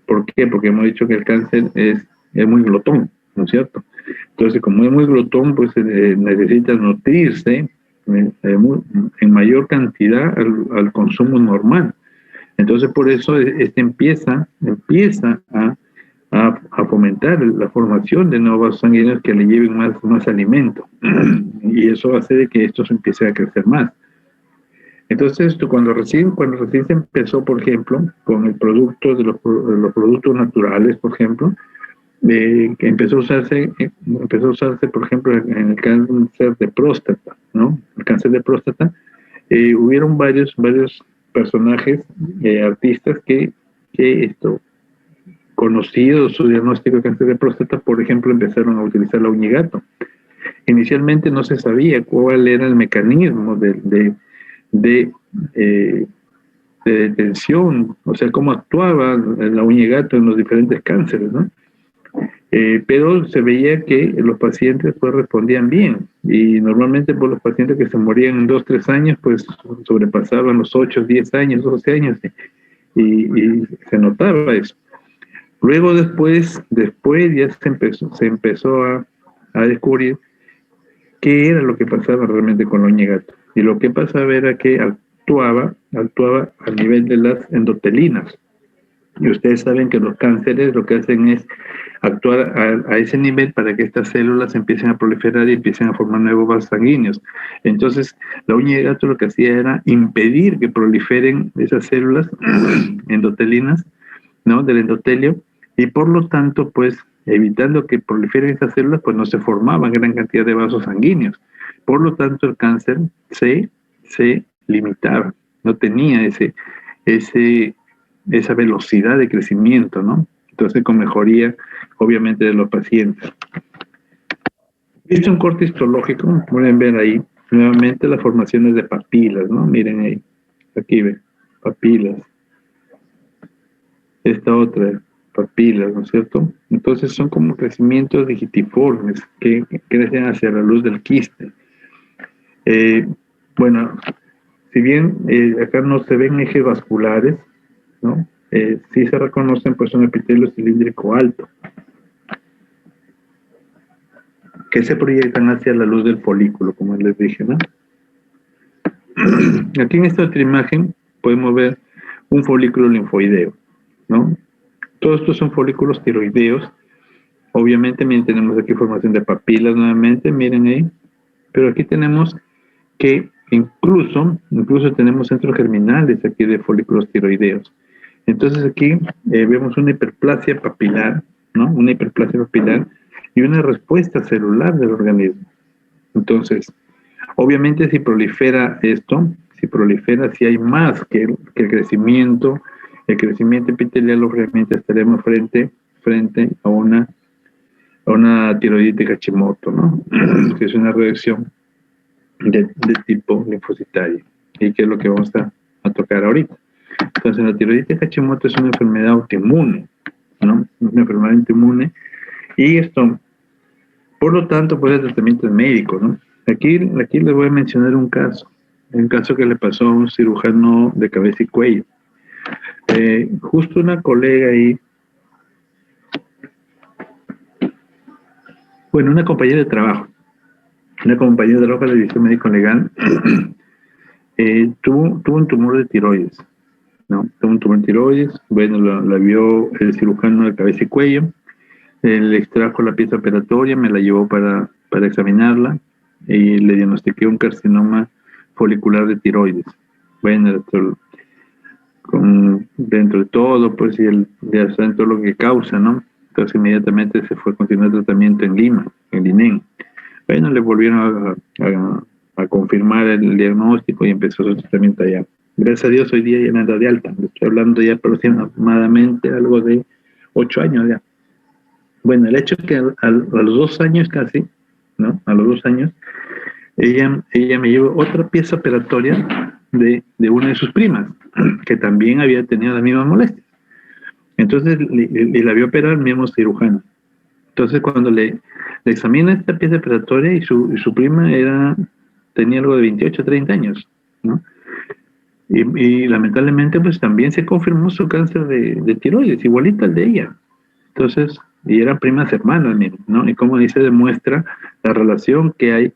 ¿Por qué? Porque hemos dicho que el cáncer es muy glotón, ¿no es cierto? Entonces, como es muy glotón, pues necesita nutrirse en mayor cantidad al consumo normal. Entonces, por eso empieza a fomentar la formación de nuevos vasos sanguíneos que le lleven más alimento. Y eso hace de que estos empiecen a crecer más. Entonces, cuando recién se empezó, por ejemplo, con el producto de los productos naturales, por ejemplo, que empezó a usarse, por ejemplo, en el cáncer de próstata, ¿no? El cáncer de próstata, hubieron varios personajes, artistas que conocidos su diagnóstico de cáncer de próstata, por ejemplo, empezaron a utilizar la uña de gato. Inicialmente no se sabía cuál era el mecanismo de detención, o sea, cómo actuaba la uña de gato en los diferentes cánceres, ¿no? Pero se veía que los pacientes pues respondían bien, y normalmente por los pacientes que se morían en 2-3 años pues sobrepasaban los 8, 10 años, 12 años, y se notaba eso. Luego después ya se empezó a descubrir qué era lo que pasaba realmente con la uña de gato, y lo que pasaba era que actuaba a nivel de las endotelinas. Y ustedes saben que los cánceres lo que hacen es actuar a ese nivel para que estas células empiecen a proliferar y empiecen a formar nuevos vasos sanguíneos. Entonces, la uña de gato lo que hacía era impedir que proliferen esas células endotelinas, ¿no? Del endotelio, y por lo tanto, pues, evitando que proliferen esas células, pues no se formaban gran cantidad de vasos sanguíneos. Por lo tanto, el cáncer se limitaba, no tenía esa velocidad de crecimiento, ¿no? Entonces, con mejoría, obviamente, de los pacientes. Visto un corte histológico, pueden ver ahí nuevamente las formaciones de papilas, ¿no? Miren ahí, aquí ven, papilas. Esta otra, papilas, ¿no es cierto? Entonces son como crecimientos digitiformes que crecen hacia la luz del quiste. Bueno, si bien acá no se ven ejes vasculares, ¿no? Sí se reconocen pues un epitelio cilíndrico alto, que se proyectan hacia la luz del folículo, como les dije, ¿no? Aquí en esta otra imagen podemos ver un folículo linfoideo, ¿no? Todos estos son folículos tiroideos. Obviamente, miren, tenemos aquí formación de papilas nuevamente, miren ahí, pero aquí tenemos que incluso tenemos centros germinales aquí de folículos tiroideos. Entonces aquí vemos una hiperplasia papilar, ¿no? Una hiperplasia papilar y una respuesta celular del organismo. Entonces, obviamente si prolifera esto, si prolifera, si hay más que el crecimiento epitelial, obviamente estaremos frente a una tiroiditis Hashimoto, ¿no? Que es una reacción de tipo linfocitario, y que es lo que vamos a tocar ahorita. Entonces, la tiroiditis Hashimoto es una enfermedad autoinmune, ¿no? Una enfermedad autoinmune, y esto, por lo tanto, pues el tratamiento es médico, ¿no? Aquí les voy a mencionar un caso que le pasó a un cirujano de cabeza y cuello. Justo una colega ahí, bueno, una compañera de trabajo de la División Médico Legal, tuvo un tumor de tiroides, ¿no? Tuvo un tumor de tiroides, bueno, la vio el cirujano de cabeza y cuello, le extrajo la pieza operatoria, me la llevó para examinarla, y le diagnostiqué un carcinoma folicular de tiroides. Bueno, dentro de todo, pues, ya saben todo lo que causa, ¿no? Entonces inmediatamente se fue a continuar el tratamiento en Lima, en INEM. Bueno, le volvieron a confirmar el diagnóstico y empezó su tratamiento allá. Gracias a Dios hoy día ya anda de alta. Estoy hablando ya aproximadamente algo de 8 años ya. Bueno, el hecho es que a los 2 años casi, ¿no? A los 2 años, ella me llevó otra pieza operatoria de una de sus primas, que también había tenido las mismas molestias. Entonces le la vio operar el mismo cirujano. Entonces cuando le examina esta pieza operatoria, y su prima tenía algo de 28 o 30 años, ¿no? Y lamentablemente pues también se confirmó su cáncer de tiroides, igualito al de ella. Entonces, y eran primas hermanas, ¿no? Y como ahí se demuestra la relación que hay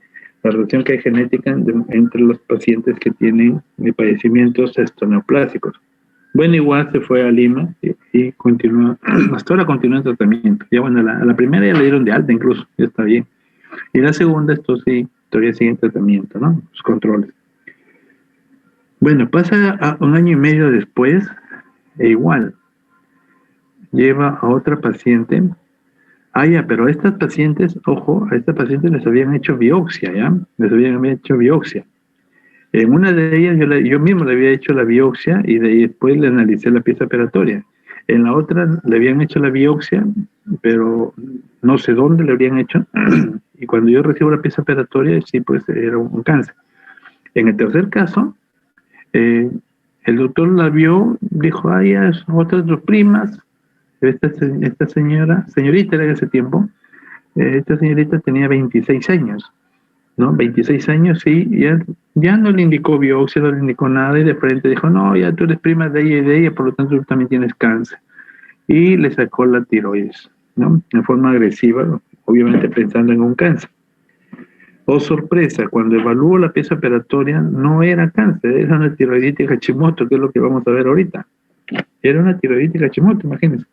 genética entre los pacientes que tienen padecimientos neoplásicos. Bueno, igual se fue a Lima y continúa, hasta ahora continúa el tratamiento. Ya bueno, a la primera ya le dieron de alta incluso, ya está bien. Y la segunda, esto sí, todavía sigue en tratamiento, ¿no? Los controles. Bueno, pasa a 1 año y medio después, e igual, lleva a otra paciente. Pero a estas pacientes, ojo, a estas pacientes les habían hecho biopsia, ¿ya? Les habían hecho biopsia. En una de ellas yo mismo le había hecho la biopsia, y después le analicé la pieza operatoria. En la otra le habían hecho la biopsia, pero no sé dónde le habían hecho. Y cuando yo recibo la pieza operatoria, sí, pues era un cáncer. En el tercer caso, el doctor la vio, dijo, ya es otras 2 primas. Esta señorita era de ese tiempo, esta señorita tenía 26 años, ¿no? 26 años, sí, ya no le indicó biopsia, no le indicó nada, y de frente dijo, no, ya tú eres prima de ella y de ella, por lo tanto tú también tienes cáncer. Y le sacó la tiroides, ¿no? En forma agresiva, obviamente pensando en un cáncer. Oh, sorpresa, cuando evaluó la pieza operatoria, no era cáncer, era una tiroiditis Hashimoto, que es lo que vamos a ver ahorita. Era una tiroiditis Hashimoto, imagínense.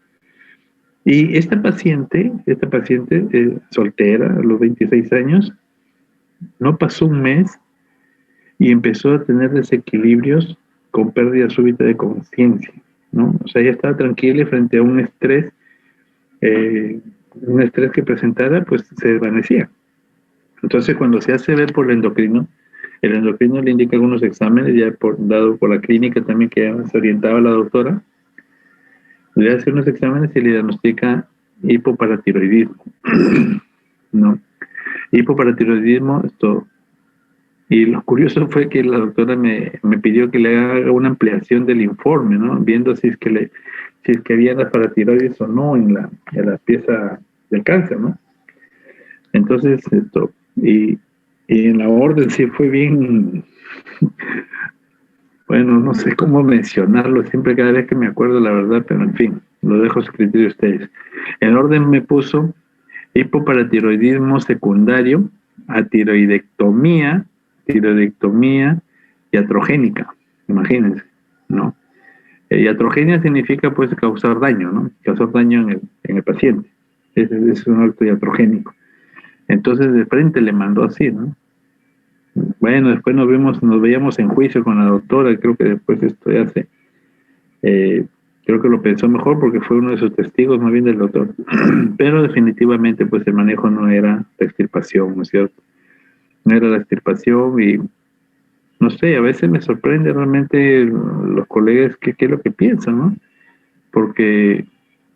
Y esta paciente soltera, a los 26 años, no pasó un mes y empezó a tener desequilibrios con pérdida súbita de conciencia, ¿no? O sea, ella estaba tranquila y frente a un estrés que presentara, pues se desvanecía. Entonces, cuando se hace ver por el endocrino le indica algunos exámenes, ya dado por la clínica también que se orientaba la doctora, le hace unos exámenes y le diagnostica hipoparatiroidismo, ¿no? Hipoparatiroidismo, esto. Y lo curioso fue que la doctora me pidió que le haga una ampliación del informe, ¿no? Viendo si es que había la paratiroides o no en la pieza del cáncer, ¿no? Entonces, y en la orden sí fue bien, bueno, no sé cómo mencionarlo, siempre cada vez que me acuerdo la verdad, pero en fin, lo dejo a su criterio de ustedes. En orden me puso hipoparatiroidismo secundario a tiroidectomía iatrogénica, imagínense, ¿no? Iatrogenia significa, pues, causar daño, ¿no? Causar daño en el paciente. Es un acto iatrogénico. Entonces, de frente le mandó así, ¿no? Bueno, después nos veíamos en juicio con la doctora, creo que después esto ya creo que lo pensó mejor porque fue uno de sus testigos, más bien del doctor. Pero definitivamente, pues, el manejo no era la extirpación, ¿no es cierto? No era la extirpación, y no sé, a veces me sorprende realmente los colegas qué es lo que piensan, ¿no? Porque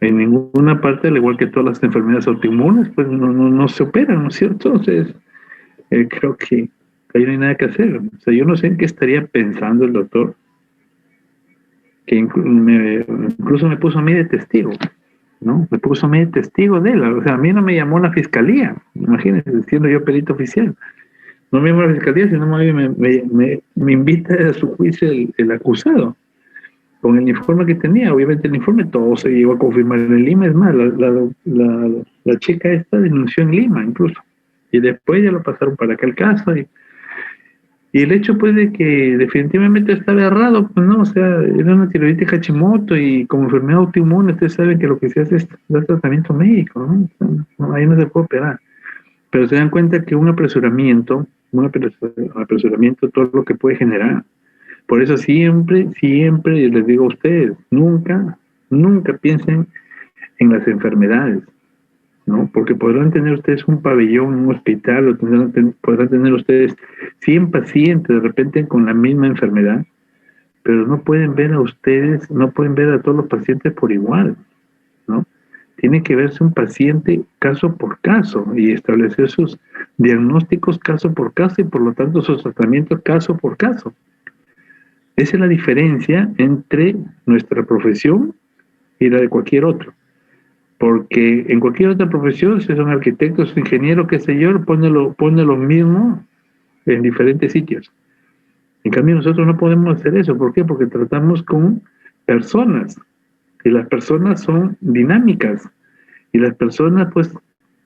en ninguna parte, al igual que todas las enfermedades autoinmunes, pues no se operan, ¿no es cierto? Entonces, creo que ahí no hay nada que hacer. O sea, yo no sé en qué estaría pensando el doctor, que incluso me puso a mí de testigo, ¿no? Me puso a mí de testigo de él. O sea, a mí no me llamó la fiscalía, imagínense, siendo yo perito oficial. No me llamó la fiscalía, sino me invita a su juicio el acusado, con el informe que tenía. Obviamente el informe todo se llegó a confirmar en Lima. Es más, la chica esta denunció en Lima incluso. Y después ya lo pasaron para acá el caso. Y el hecho pues de que definitivamente estaba errado, pues no, o sea, era una tiroiditis Hashimoto y como enfermedad autoinmune, ustedes saben que lo que se hace es dar tratamiento médico, ¿no? O sea, no, ahí no se puede operar. Pero se dan cuenta que un apresuramiento, todo lo que puede generar. Por eso siempre les digo a ustedes, nunca piensen en las enfermedades, ¿no? Porque podrán tener ustedes un pabellón, un hospital, o podrán tener ustedes 100 pacientes de repente con la misma enfermedad, pero no pueden ver a ustedes, no pueden ver a todos los pacientes por igual, ¿no? Tiene que verse un paciente caso por caso y establecer sus diagnósticos caso por caso y por lo tanto sus tratamientos caso por caso. Esa es la diferencia entre nuestra profesión y la de cualquier otro. Porque en cualquier otra profesión, si son arquitectos, ingenieros, qué sé yo, pone lo mismo en diferentes sitios. En cambio, nosotros no podemos hacer eso. ¿Por qué? Porque tratamos con personas. Y las personas son dinámicas. Y las personas, pues,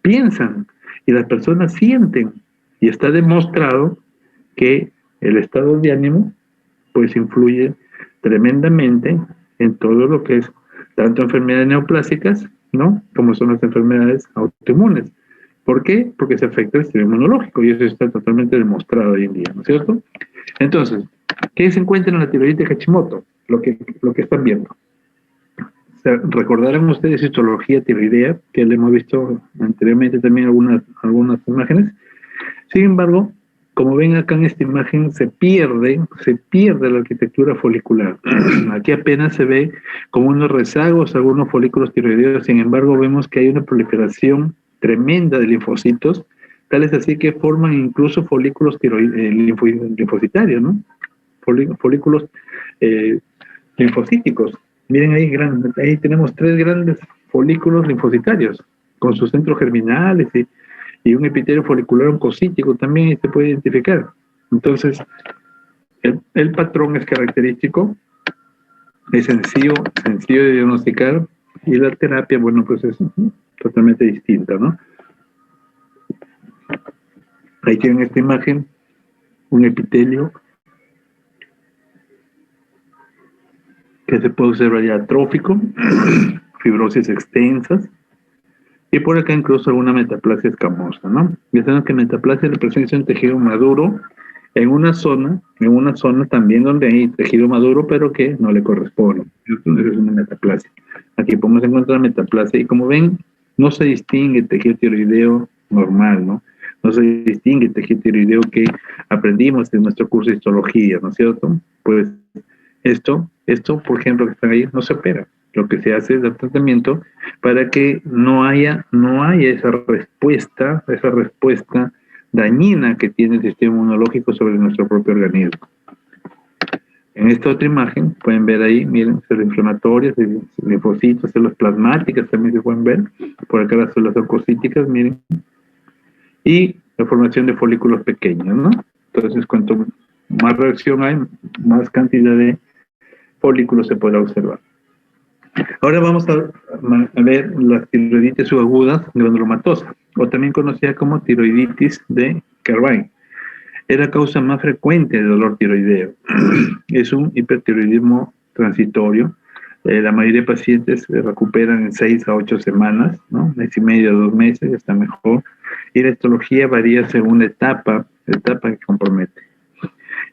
piensan. Y las personas sienten. Y está demostrado que el estado de ánimo pues influye tremendamente en todo lo que es tanto enfermedades neoplásicas, ¿no? Como son las enfermedades autoinmunes. ¿Por qué? Porque se afecta el sistema inmunológico y eso está totalmente demostrado hoy en día, ¿no es cierto? Entonces, ¿qué se encuentra en la tiroiditis Hashimoto? Lo que están viendo. O sea, recordarán ustedes histología tiroidea, que le hemos visto anteriormente también algunas imágenes. Sin embargo, como ven acá en esta imagen, se pierde la arquitectura folicular. Aquí apenas se ve como unos rezagos, algunos folículos tiroideos. Sin embargo, vemos que hay una proliferación tremenda de linfocitos, tales así que forman incluso folículos linfocitarios, ¿no? Folículos linfocíticos. Miren ahí tenemos 3 grandes folículos linfocitarios, con sus centros germinales y un epitelio folicular oncocítico también se puede identificar. Entonces, el patrón es característico, es sencillo de diagnosticar, y la terapia, bueno, pues es totalmente distinta, ¿no? Ahí tienen esta imagen, un epitelio que se puede observar ya atrófico, fibrosis extensas, y por acá incluso alguna metaplasia escamosa, ¿no? Ya saben que metaplasia representa un tejido maduro en una zona también donde hay tejido maduro, pero que no le corresponde. Eso es una metaplasia. Aquí podemos encontrar metaplasia y como ven, no se distingue tejido tiroideo normal, ¿no? No se distingue tejido tiroideo que aprendimos en nuestro curso de histología, ¿no es cierto? Pues esto, por ejemplo, que están ahí, no se opera. Lo que se hace es dar tratamiento para que no haya esa respuesta dañina que tiene el sistema inmunológico sobre nuestro propio organismo. En esta otra imagen pueden ver ahí, miren, células inflamatorias, linfocitos, células plasmáticas también se pueden ver. Por acá las células leucocíticas, miren. Y la formación de folículos pequeños, ¿no? Entonces, cuanto más reacción hay, más cantidad de folículos se podrá observar. Ahora vamos a ver las tiroiditis subagudas granulomatosa, o también conocida como tiroiditis de Kervin. Es la causa más frecuente de dolor tiroideo. Es un hipertiroidismo transitorio. La mayoría de pacientes se recuperan en 6 a 8 semanas, ¿no? Mes y medio, 2 meses, está mejor. Y la histología varía según la etapa que compromete.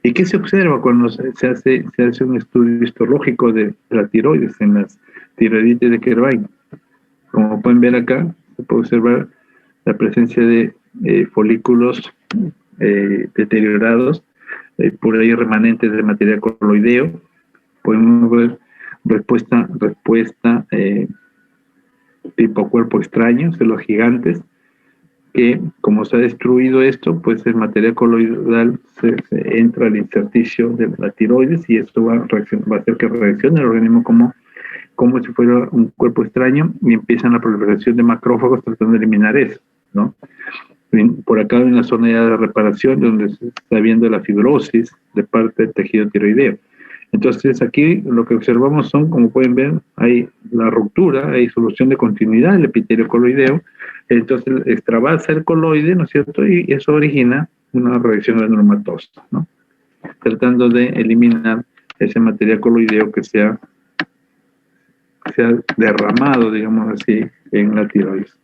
¿Y qué se observa cuando se hace un estudio histológico de la tiroides en las tiroiditis de Kervin? Como pueden ver acá, se puede observar la presencia de folículos deteriorados, por ahí remanentes de material coloideo. Podemos ver respuesta tipo cuerpo extraño, células gigantes, que como se ha destruido esto, pues el material coloidal se entra al intersticio de la tiroides y esto va a hacer que reaccione el organismo como si fuera un cuerpo extraño y empiezan la proliferación de macrófagos tratando de eliminar eso, ¿no? Por acá hay una zona ya de reparación donde se está viendo la fibrosis de parte del tejido tiroideo. Entonces aquí lo que observamos son, como pueden ver, hay la ruptura, hay solución de continuidad del epitelio coloideo, entonces extravasa el coloide, ¿no es cierto? Y eso origina una reacción granulomatosa, ¿no? Tratando de eliminar ese material coloideo que se ha derramado, digamos así, en la tiroides.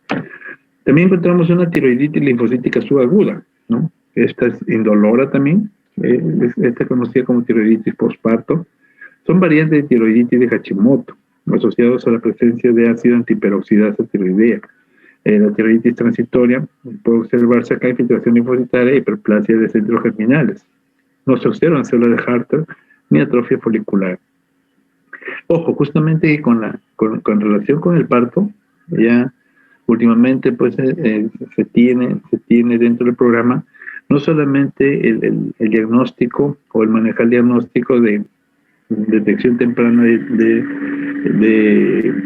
También encontramos una tiroiditis linfocítica subaguda, ¿no? Esta es indolora también, esta es conocida como tiroiditis postparto. Son variantes de tiroiditis de Hashimoto, asociados a la presencia de ácido antiperoxidasa tiroidea. La tiroiditis transitoria puede observarse acá infiltración linfocitaria y hiperplasia de centros germinales. No se observan células de Harter ni atrofia folicular. Ojo, justamente con relación con el parto, ya últimamente pues se tiene dentro del programa no solamente el diagnóstico o el manejar el diagnóstico de detección temprana de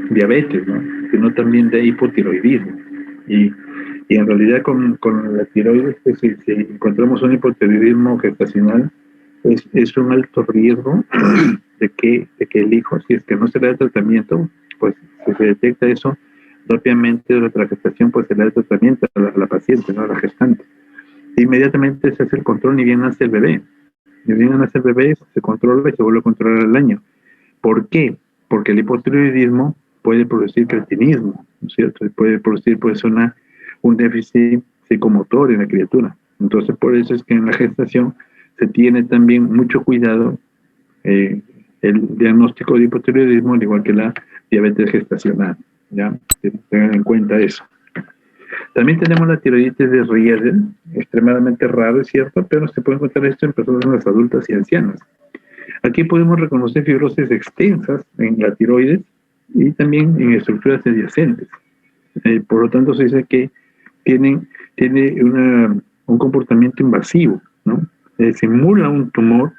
diabetes, ¿no? Sino también de hipotiroidismo. Y en realidad con la tiroides, pues, si encontramos un hipotiroidismo gestacional, es un alto riesgo de que el hijo, si es que no se le da tratamiento, pues si se detecta eso rápidamente durante la gestación, pues se le da tratamiento a la paciente, ¿no? A la gestante. Inmediatamente se hace el control, ni bien nace el bebé. Ni bien nace el bebé, se controla y se vuelve a controlar al año. ¿Por qué? Porque el hipotiroidismo puede producir cretinismo, ¿no es cierto? Y puede producir pues un déficit psicomotor en la criatura. Entonces, por eso es que en la gestación se tiene también mucho cuidado el diagnóstico de hipotiroidismo, al igual que la diabetes gestacional. ¿Ya? Tengan en cuenta eso. También tenemos la tiroiditis de Riedel, extremadamente raro, es cierto, pero se puede encontrar esto en personas adultas y ancianas. Aquí podemos reconocer fibrosis extensas en la tiroides y también en estructuras adyacentes. Por lo tanto, se dice que tiene un comportamiento invasivo, ¿no? Simula un tumor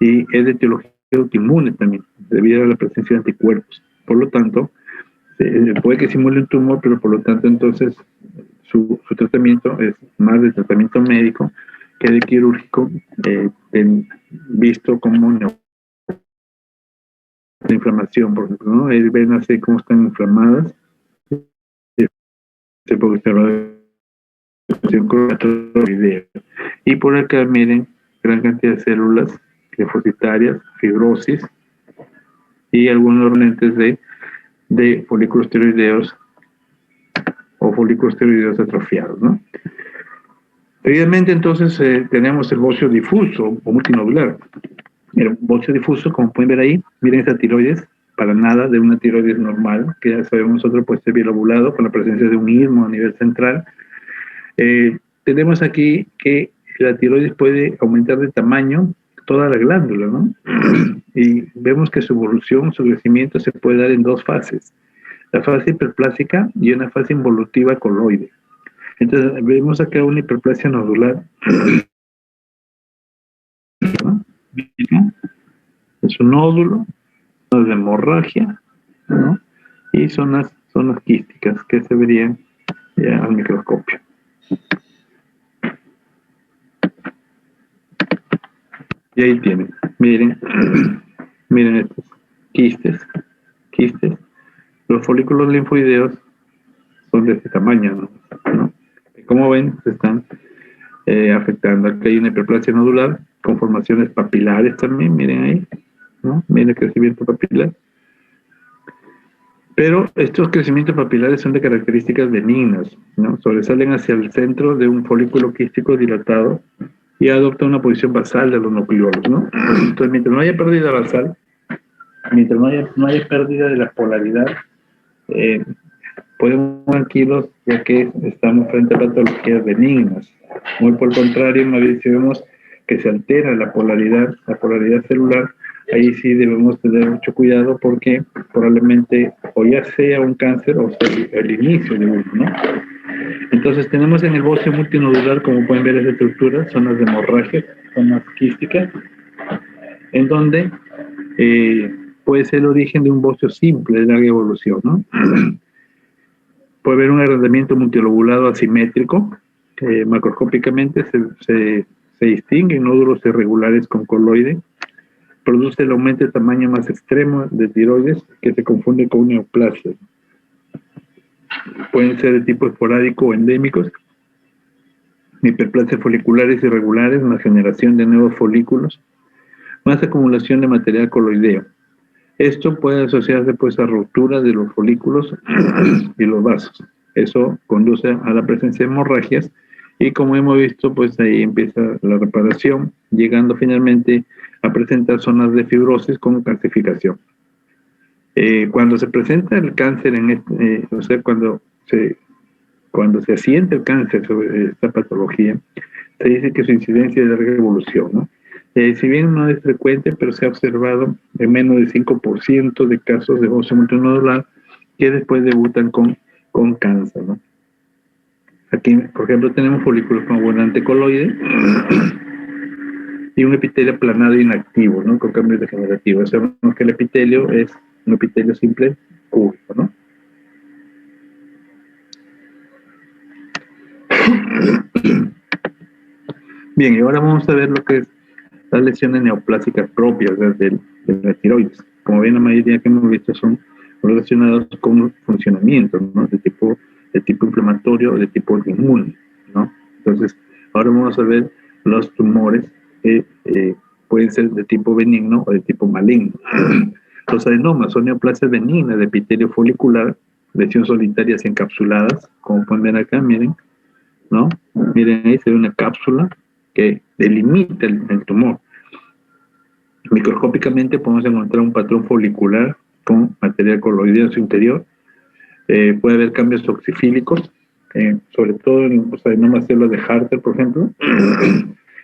y es de etiología autoinmune también, debido a la presencia de anticuerpos. Por lo tanto, puede que simule un tumor, pero por lo tanto entonces su tratamiento es más de tratamiento médico que de quirúrgico, visto como una inflamación, por ejemplo, ¿no? Ven así cómo están inflamadas, se puede observar y por acá miren gran cantidad de células linfocitarias, fibrosis y algunos lentes de folículos tiroideos o folículos tiroideos atrofiados, ¿no? Evidentemente, entonces, tenemos el bocio difuso o multinodular. El bocio difuso, como pueden ver ahí, miren esa tiroides, para nada de una tiroides normal, que ya sabemos nosotros, pues, es bilobulado con la presencia de un istmo a nivel central. Tenemos aquí que la tiroides puede aumentar de tamaño toda la glándula, ¿no? Y vemos que su evolución, su crecimiento se puede dar en dos fases, la fase hiperplásica y una fase involutiva coloide. Entonces, vemos acá una hiperplasia nodular, ¿no? Es un nódulo, zonas de hemorragia, ¿no? Y zonas quísticas que se verían ya al microscopio. Y ahí tienen, miren estos quistes. Los folículos linfoideos son de este tamaño, ¿no? Como ven, se están afectando. Aquí hay una hiperplasia nodular con formaciones papilares también, miren ahí, ¿no? Miren el crecimiento papilar. Pero estos crecimientos papilares son de características benignas, ¿no? Sobresalen hacia el centro de un folículo quístico dilatado y adopta una posición basal de los nucleolos, ¿no? Entonces, mientras no haya pérdida basal, mientras no haya pérdida de la polaridad, podemos tranquilos, ya que estamos frente a patologías benignas. Muy por el contrario, si vemos que se altera la polaridad celular, ahí sí debemos tener mucho cuidado porque probablemente o ya sea un cáncer o sea el inicio de uno, ¿no? Entonces tenemos en el bocio multinodular, como pueden ver esa estructura, zonas de hemorragia, zonas quísticas, en donde puede ser el origen de un bocio simple de larga evolución, ¿no? Puede haber un agrandamiento multilobulado asimétrico, macroscópicamente se distinguen nódulos irregulares con coloide, produce el aumento de tamaño más extremo de tiroides que se confunde con neoplasia. Pueden ser de tipo esporádico o endémicos, hiperplasias foliculares irregulares, más generación de nuevos folículos, más acumulación de material coloideo. Esto puede asociarse pues a ruptura de los folículos y los vasos. Eso conduce a la presencia de hemorragias y como hemos visto pues ahí empieza la reparación, llegando finalmente a presentar zonas de fibrosis con calcificación. Cuando se presenta el cáncer, o sea, cuando se asienta el cáncer sobre esta patología, se dice que su incidencia es de larga evolución, ¿no? Si bien no es frecuente, pero se ha observado en menos del 5% de casos de bocio multinodular que después debutan con cáncer, ¿no? Aquí, por ejemplo, tenemos folículos con abundante coloide y un epitelio aplanado e inactivo, ¿no? Con cambios degenerativos. Sabemos que el epitelio es un epitelio simple curvo, ¿no? Bien, y ahora vamos a ver lo que es las lesiones neoplásicas propias de la tiroides. Como ven, la mayoría que hemos visto son relacionados con funcionamiento, ¿no? De tipo inflamatorio o de tipo inmune, ¿no? Entonces, ahora vamos a ver los tumores que pueden ser de tipo benigno o de tipo maligno. Los adenomas son neoplasias benignas de epitelio folicular, lesión solitarias encapsuladas, como pueden ver acá, miren, ¿no? Miren ahí se ve una cápsula que delimita el tumor. Microscópicamente podemos encontrar un patrón folicular con material coloideo en su interior. Puede haber cambios oxifílicos, sobre todo en los adenomas células de Harter, por ejemplo,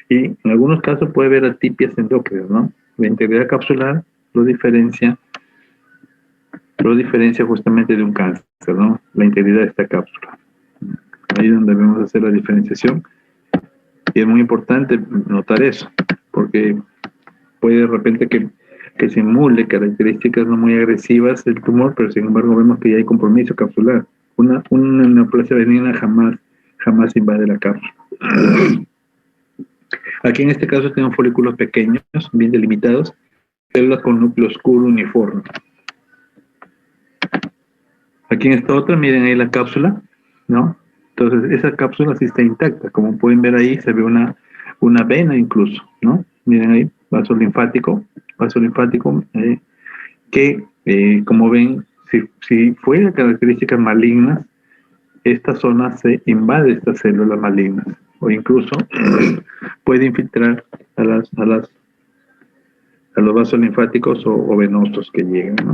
y en algunos casos puede haber atipias endócrinas, ¿no? La integridad capsular lo diferencia justamente de un cáncer, ¿no? La integridad de esta cápsula. Ahí es donde debemos hacer la diferenciación. Y es muy importante notar eso, porque puede de repente que simule características no muy agresivas del tumor, pero sin embargo vemos que ya hay compromiso capsular. Una neoplasia benigna jamás invade la cápsula. Aquí en este caso tenemos folículos pequeños, bien delimitados, células con núcleo oscuro uniforme. Aquí en esta otra, miren ahí la cápsula, ¿no? Entonces, esa cápsula sí está intacta. Como pueden ver ahí, se ve una vena incluso, ¿no? Miren ahí, vaso linfático, que, como ven, si fuera características malignas, esta zona se invade estas células malignas, o incluso puede infiltrar a los vasos linfáticos o venosos que lleguen, ¿no?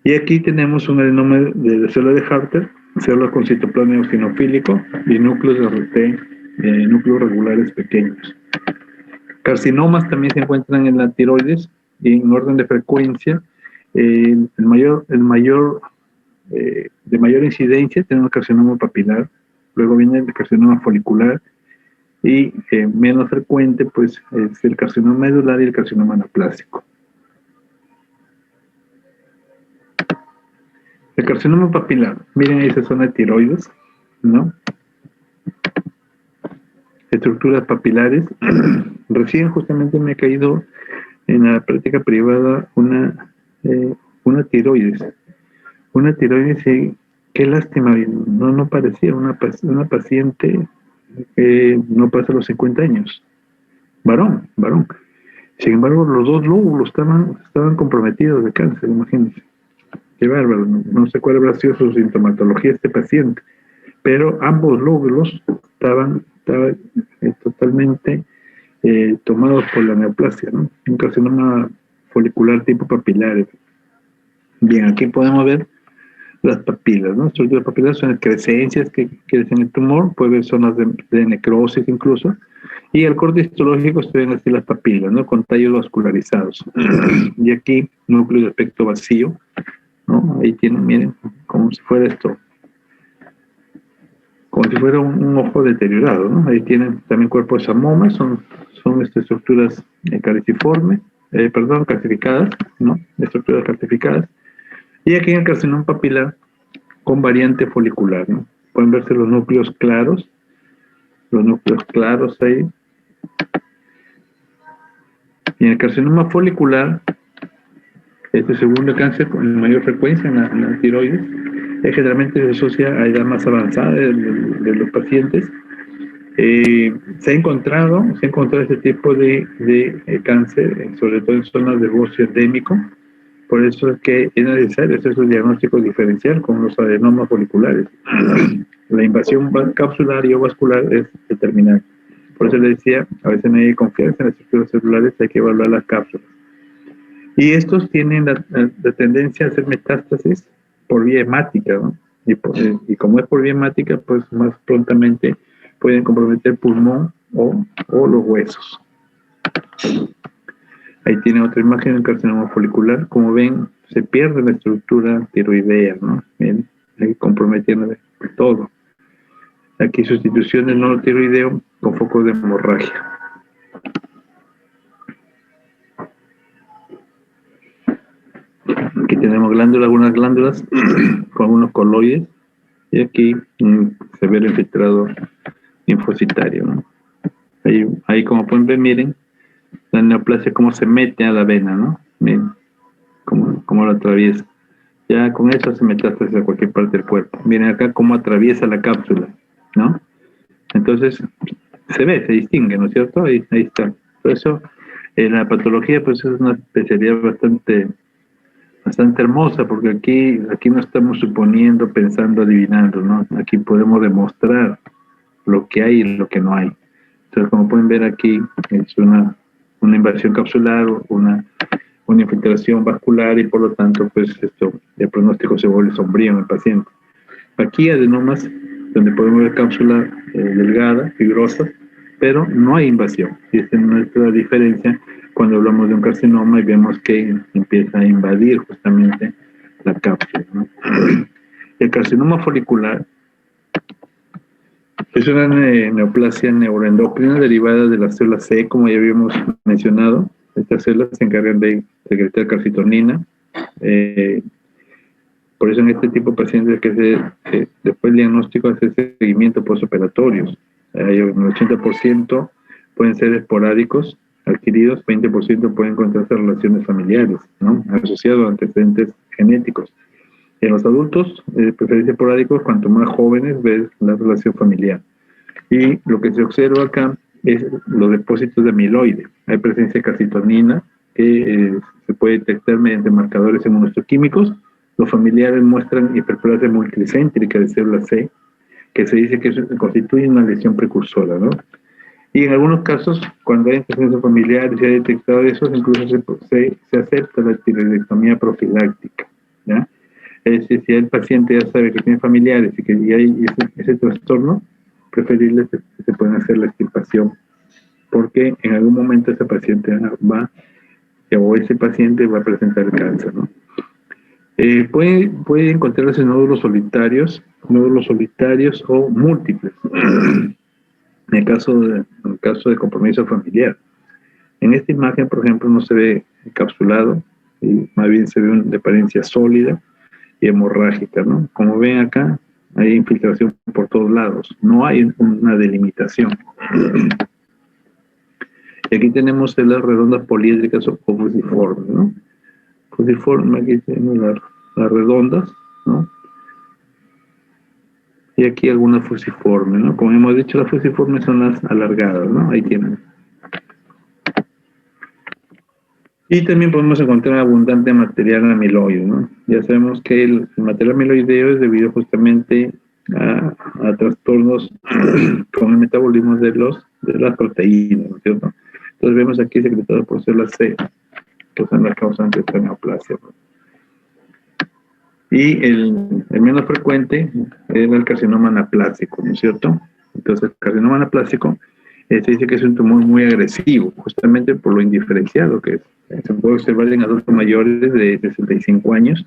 Y aquí tenemos un adenoma de célula de Harter, células con citoplasma eosinofílico y núcleos de RT, núcleos regulares pequeños. Carcinomas también se encuentran en la tiroides y en orden de frecuencia. De mayor incidencia tenemos el carcinoma papilar, luego viene el carcinoma folicular y menos frecuente pues es el carcinoma medular y el carcinoma anaplásico. El carcinoma papilar, miren esa zona de tiroides, ¿no? Estructuras papilares. Recién justamente me ha caído en la práctica privada una tiroides. Una tiroides, sí, qué lástima, no parecía una paciente que no pasa los 50 años. Varón. Sin embargo, los dos lóbulos estaban comprometidos de cáncer, imagínense. Qué bárbaro, no sé cuál habrá sido su sintomatología de este paciente, pero ambos lóbulos estaban totalmente tomados por la neoplasia, ¿no? Un carcinoma folicular tipo papilar. Bien, aquí podemos ver las papilas, ¿no? Estructuras papilares son excrescencias que crecen en el tumor, puede haber zonas de necrosis incluso, Y el corte histológico se ven así las papilas, ¿no? Con tallos vascularizados. Y aquí, núcleo de aspecto vacío, ¿no? Ahí tienen, miren, como si fuera esto, como si fuera un ojo deteriorado, ¿no? Ahí tienen también cuerpo de samoma, son estructuras calcificadas, ¿no? Estructuras calcificadas. Y aquí en el carcinoma papilar con variante folicular, ¿no? Pueden verse los núcleos claros ahí. Y en el carcinoma folicular, este segundo cáncer con mayor frecuencia en la tiroides, generalmente se asocia a edad más avanzada de los pacientes. Se ha encontrado este tipo de cáncer, sobre todo en zonas de bocio endémico. Por eso es que es necesario hacer su diagnóstico diferencial con los adenomas foliculares. La invasión capsular y o vascular es determinante. Por eso le decía, a veces no hay confianza en las estructuras celulares, hay que evaluar las cápsulas. Y estos tienen la tendencia a hacer metástasis por vía hemática, ¿no? Y como es por vía hemática, pues más prontamente pueden comprometer pulmón o los huesos. Ahí tiene otra imagen del carcinoma folicular. Como ven, se pierde la estructura tiroidea, ¿no? Bien, ahí comprometiendo todo. Aquí sustitución del nodo tiroideo con focos de hemorragia. Aquí tenemos algunas glándulas con unos coloides, y aquí se ve el infiltrado linfocitario, ¿no? Ahí como pueden ver, miren, la neoplasia cómo se mete a la vena, ¿no? Miren, cómo lo atraviesa. Ya con eso se metástasis a cualquier parte del cuerpo. Miren acá cómo atraviesa la cápsula, ¿no? Entonces, se distingue, ¿no es cierto? Ahí está. Por eso, la patología, pues es una especialidad bastante hermosa, porque aquí no estamos suponiendo, pensando, adivinando, ¿no? Aquí podemos demostrar lo que hay y lo que no hay. Entonces, como pueden ver aquí, es una invasión capsular, una infiltración vascular, y por lo tanto, pues el pronóstico se vuelve sombrío en el paciente. Aquí adenomas, donde podemos ver cápsula delgada, fibrosa, pero no hay invasión. Y esta es nuestra diferencia cuando hablamos de un carcinoma y vemos que empieza a invadir justamente la cápsula, ¿no? El carcinoma folicular es una neoplasia neuroendocrina derivada de las células C, como ya habíamos mencionado. Estas células se encargan de secretar calcitonina. Por eso en este tipo de pacientes después del diagnóstico hace seguimiento postoperatorios. El 80% pueden ser esporádicos, adquiridos, 20% pueden encontrarse relaciones familiares, ¿no? Asociados a antecedentes genéticos. En los adultos, preferencia esporádicos, cuanto más jóvenes, ves la relación familiar. Y lo que se observa acá es los depósitos de amiloide. Hay presencia de calcitonina que se puede detectar mediante marcadores inmunohistoquímicos. Los familiares muestran hiperplasia multicéntrica de célula C, que se dice que constituye una lesión precursora, ¿no? Y en algunos casos, cuando hay antecedentes familiares y se ha detectado eso, incluso se acepta la tiroidectomía profiláctica, ¿ya? Es decir, si el paciente ya sabe que tiene familiares y que hay ese trastorno, preferible se puede hacer la extirpación, porque en algún momento ese paciente o ese paciente va a presentar el cáncer, ¿no? Puede encontrarse nódulos solitarios o múltiples, en el caso de compromiso familiar. En esta imagen, por ejemplo, no se ve encapsulado, y más bien se ve de apariencia sólida y hemorrágica, ¿no? Como ven acá, hay infiltración por todos lados, no hay una delimitación. Y aquí tenemos células redondas poliédricas o fusiformes, ¿no? Fusiforme, aquí tenemos las redondas, ¿no? Y aquí algunas fusiformes, ¿no? Como hemos dicho, las fusiformes son las alargadas, ¿no? Ahí tienen. Y también podemos encontrar abundante material amiloide, ¿no? Ya sabemos que el material amiloideo es debido justamente a trastornos con el metabolismo de las proteínas, ¿no es cierto? Entonces vemos aquí secretado por células C, que son las causantes de esta neoplasia, ¿no? Y el menos frecuente es el carcinoma anaplásico, ¿no es cierto? Entonces, el carcinoma anaplásico Se dice que es un tumor muy agresivo, justamente por lo indiferenciado que es. Se puede observar en adultos mayores de 65 años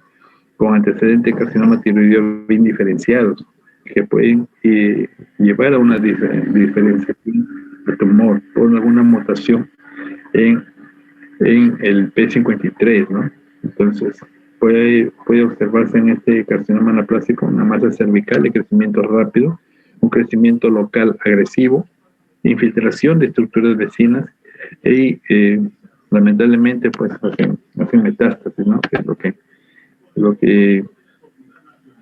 con antecedentes de carcinoma tiroideo bien diferenciados, que pueden llevar a una diferenciación del tumor por alguna mutación en el P53, ¿no? Entonces, puede observarse en este carcinoma anaplásico una masa cervical de crecimiento rápido, un crecimiento local agresivo, infiltración de estructuras vecinas y lamentablemente pues hacen metástasis, ¿no? Que es lo que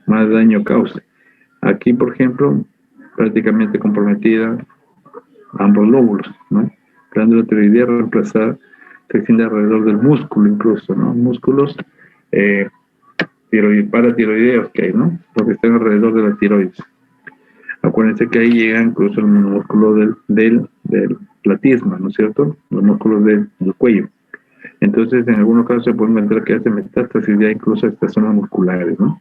más daño causa. Aquí, por ejemplo, prácticamente comprometida ambos lóbulos, ¿no? Glándula tiroidea reemplazada se extiende alrededor del músculo incluso, ¿no? Músculos paratiroideos que hay, ¿no? Porque están alrededor de la tiroides. Acuérdense que ahí llega incluso el músculo del platisma, ¿no es cierto? Los músculos del cuello. Entonces, en algunos casos se puede encontrar que hace metástasis ya incluso a estas zonas musculares, ¿no?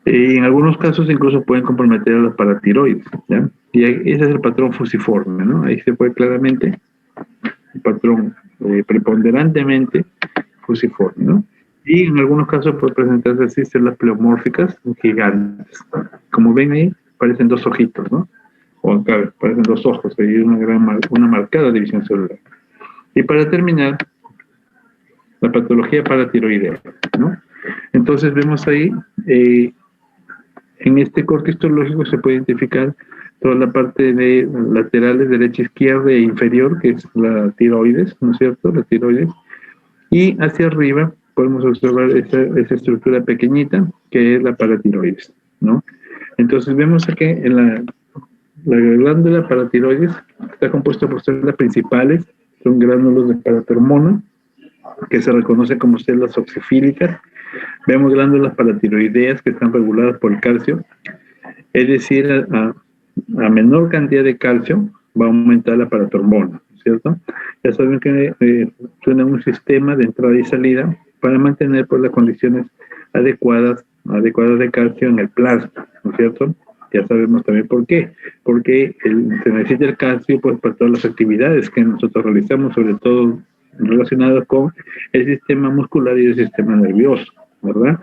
Y en algunos casos incluso pueden comprometer a las paratiroides, ¿ya? Y ese es el patrón fusiforme, ¿no? Ahí se puede claramente el patrón preponderantemente fusiforme, ¿no? Y en algunos casos puede presentarse así células pleomórficas gigantes. Como ven ahí, parecen dos ojitos, ¿no? O acá parecen dos ojos, hay una marcada división celular. Y para terminar, la patología paratiroidea, ¿no? Entonces vemos ahí, en este corte histológico se puede identificar toda la parte de laterales, derecha, izquierda e inferior, que es la tiroides, ¿no es cierto? La tiroides. Y hacia arriba podemos observar esa estructura pequeñita, que es la paratiroides, ¿no? Entonces vemos aquí en la glándula paratiroides está compuesta por células principales, son gránulos de paratormona, que se reconocen como células oxifílicas. Vemos glándulas paratiroideas que están reguladas por el calcio, es decir, a menor cantidad de calcio va a aumentar la paratormona, ¿cierto? Ya saben que tiene un sistema de entrada y salida para mantener pues, las condiciones adecuadas de calcio en el plasma, ¿no es cierto? Ya sabemos también por qué. Porque se necesita el calcio pues, para todas las actividades que nosotros realizamos, sobre todo relacionadas con el sistema muscular y el sistema nervioso, ¿verdad?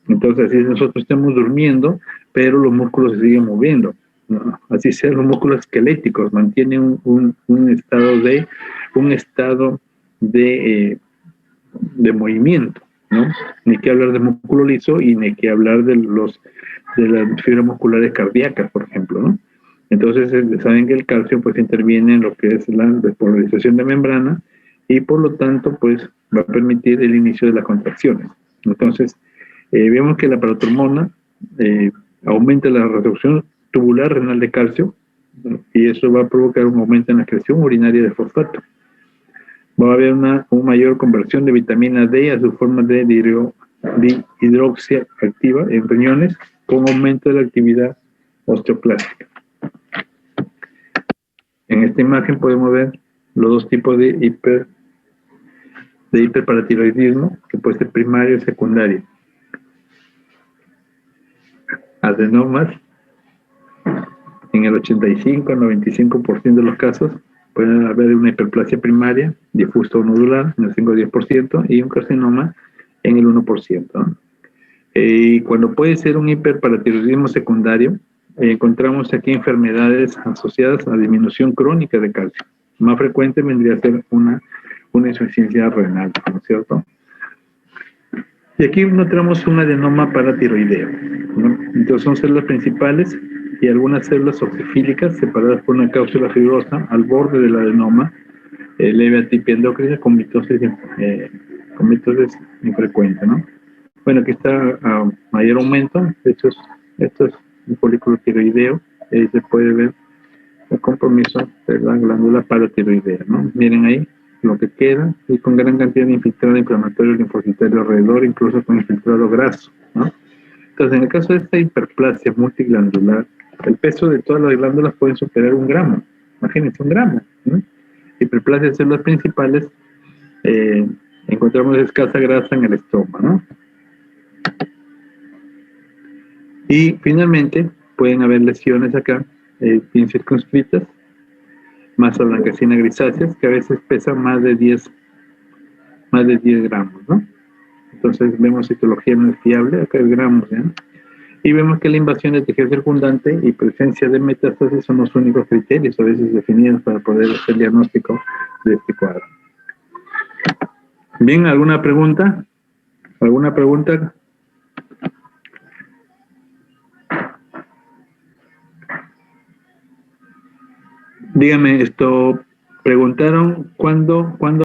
Entonces, así nosotros estamos durmiendo, pero los músculos se siguen moviendo, ¿no? Así sean los músculos esqueléticos, mantienen un estado de movimiento, ¿no? Ni que hablar de músculo liso y ni que hablar de las fibras musculares cardíacas, por ejemplo, ¿no? Entonces, saben que el calcio pues interviene en lo que es la despolarización de membrana y por lo tanto pues va a permitir el inicio de las contracciones. Entonces, vemos que la paratormona aumenta la reducción tubular renal de calcio, ¿no? Y eso va a provocar un aumento en la excreción urinaria de fosfato. Va a haber una mayor conversión de vitamina D a su forma de dihidroxia activa en riñones con aumento de la actividad osteoplástica. En esta imagen podemos ver los dos tipos de hiperparatiroidismo, que puede ser primario y secundario. Adenomas, en el 85-95% de los casos, puede haber una hiperplasia primaria, difusa o nodular, en el 5-10%, y un carcinoma en el 1%, ¿no? Y cuando puede ser un hiperparatiroidismo secundario, encontramos aquí enfermedades asociadas a disminución crónica de calcio. Más frecuente vendría a ser una insuficiencia renal, ¿no es cierto? Y aquí encontramos un adenoma paratiroideo, ¿no? Entonces son células principales y algunas células oxifílicas separadas por una cápsula fibrosa al borde del adenoma, leve atipia endocrina con mitosis infrecuente, ¿no? Bueno, aquí está a mayor aumento. Esto es un folículo tiroideo. Ahí se puede ver el compromiso de la glándula paratiroidea, ¿no? Miren ahí lo que queda y con gran cantidad de infiltrado inflamatorio linfocitario alrededor, incluso con infiltrado graso, ¿no? Entonces, en el caso de esta hiperplasia multiglandular, el peso de todas las glándulas puede superar 1 gramo. Imagínense, 1 gramo, ¿no? Hiperplasia de células principales, encontramos escasa grasa en el estómago, ¿no? Y finalmente pueden haber lesiones acá, bien circunscritas, masa blanquecina grisáceas, que a veces pesan más de 10 gramos, ¿no? Entonces vemos citología no es fiable, acá es gramos, ¿ya? Y vemos que la invasión de tejido circundante y presencia de metástasis son los únicos criterios a veces definidos para poder hacer diagnóstico de este cuadro. Bien, ¿alguna pregunta? ¿Alguna pregunta? Dígame, preguntaron cuándo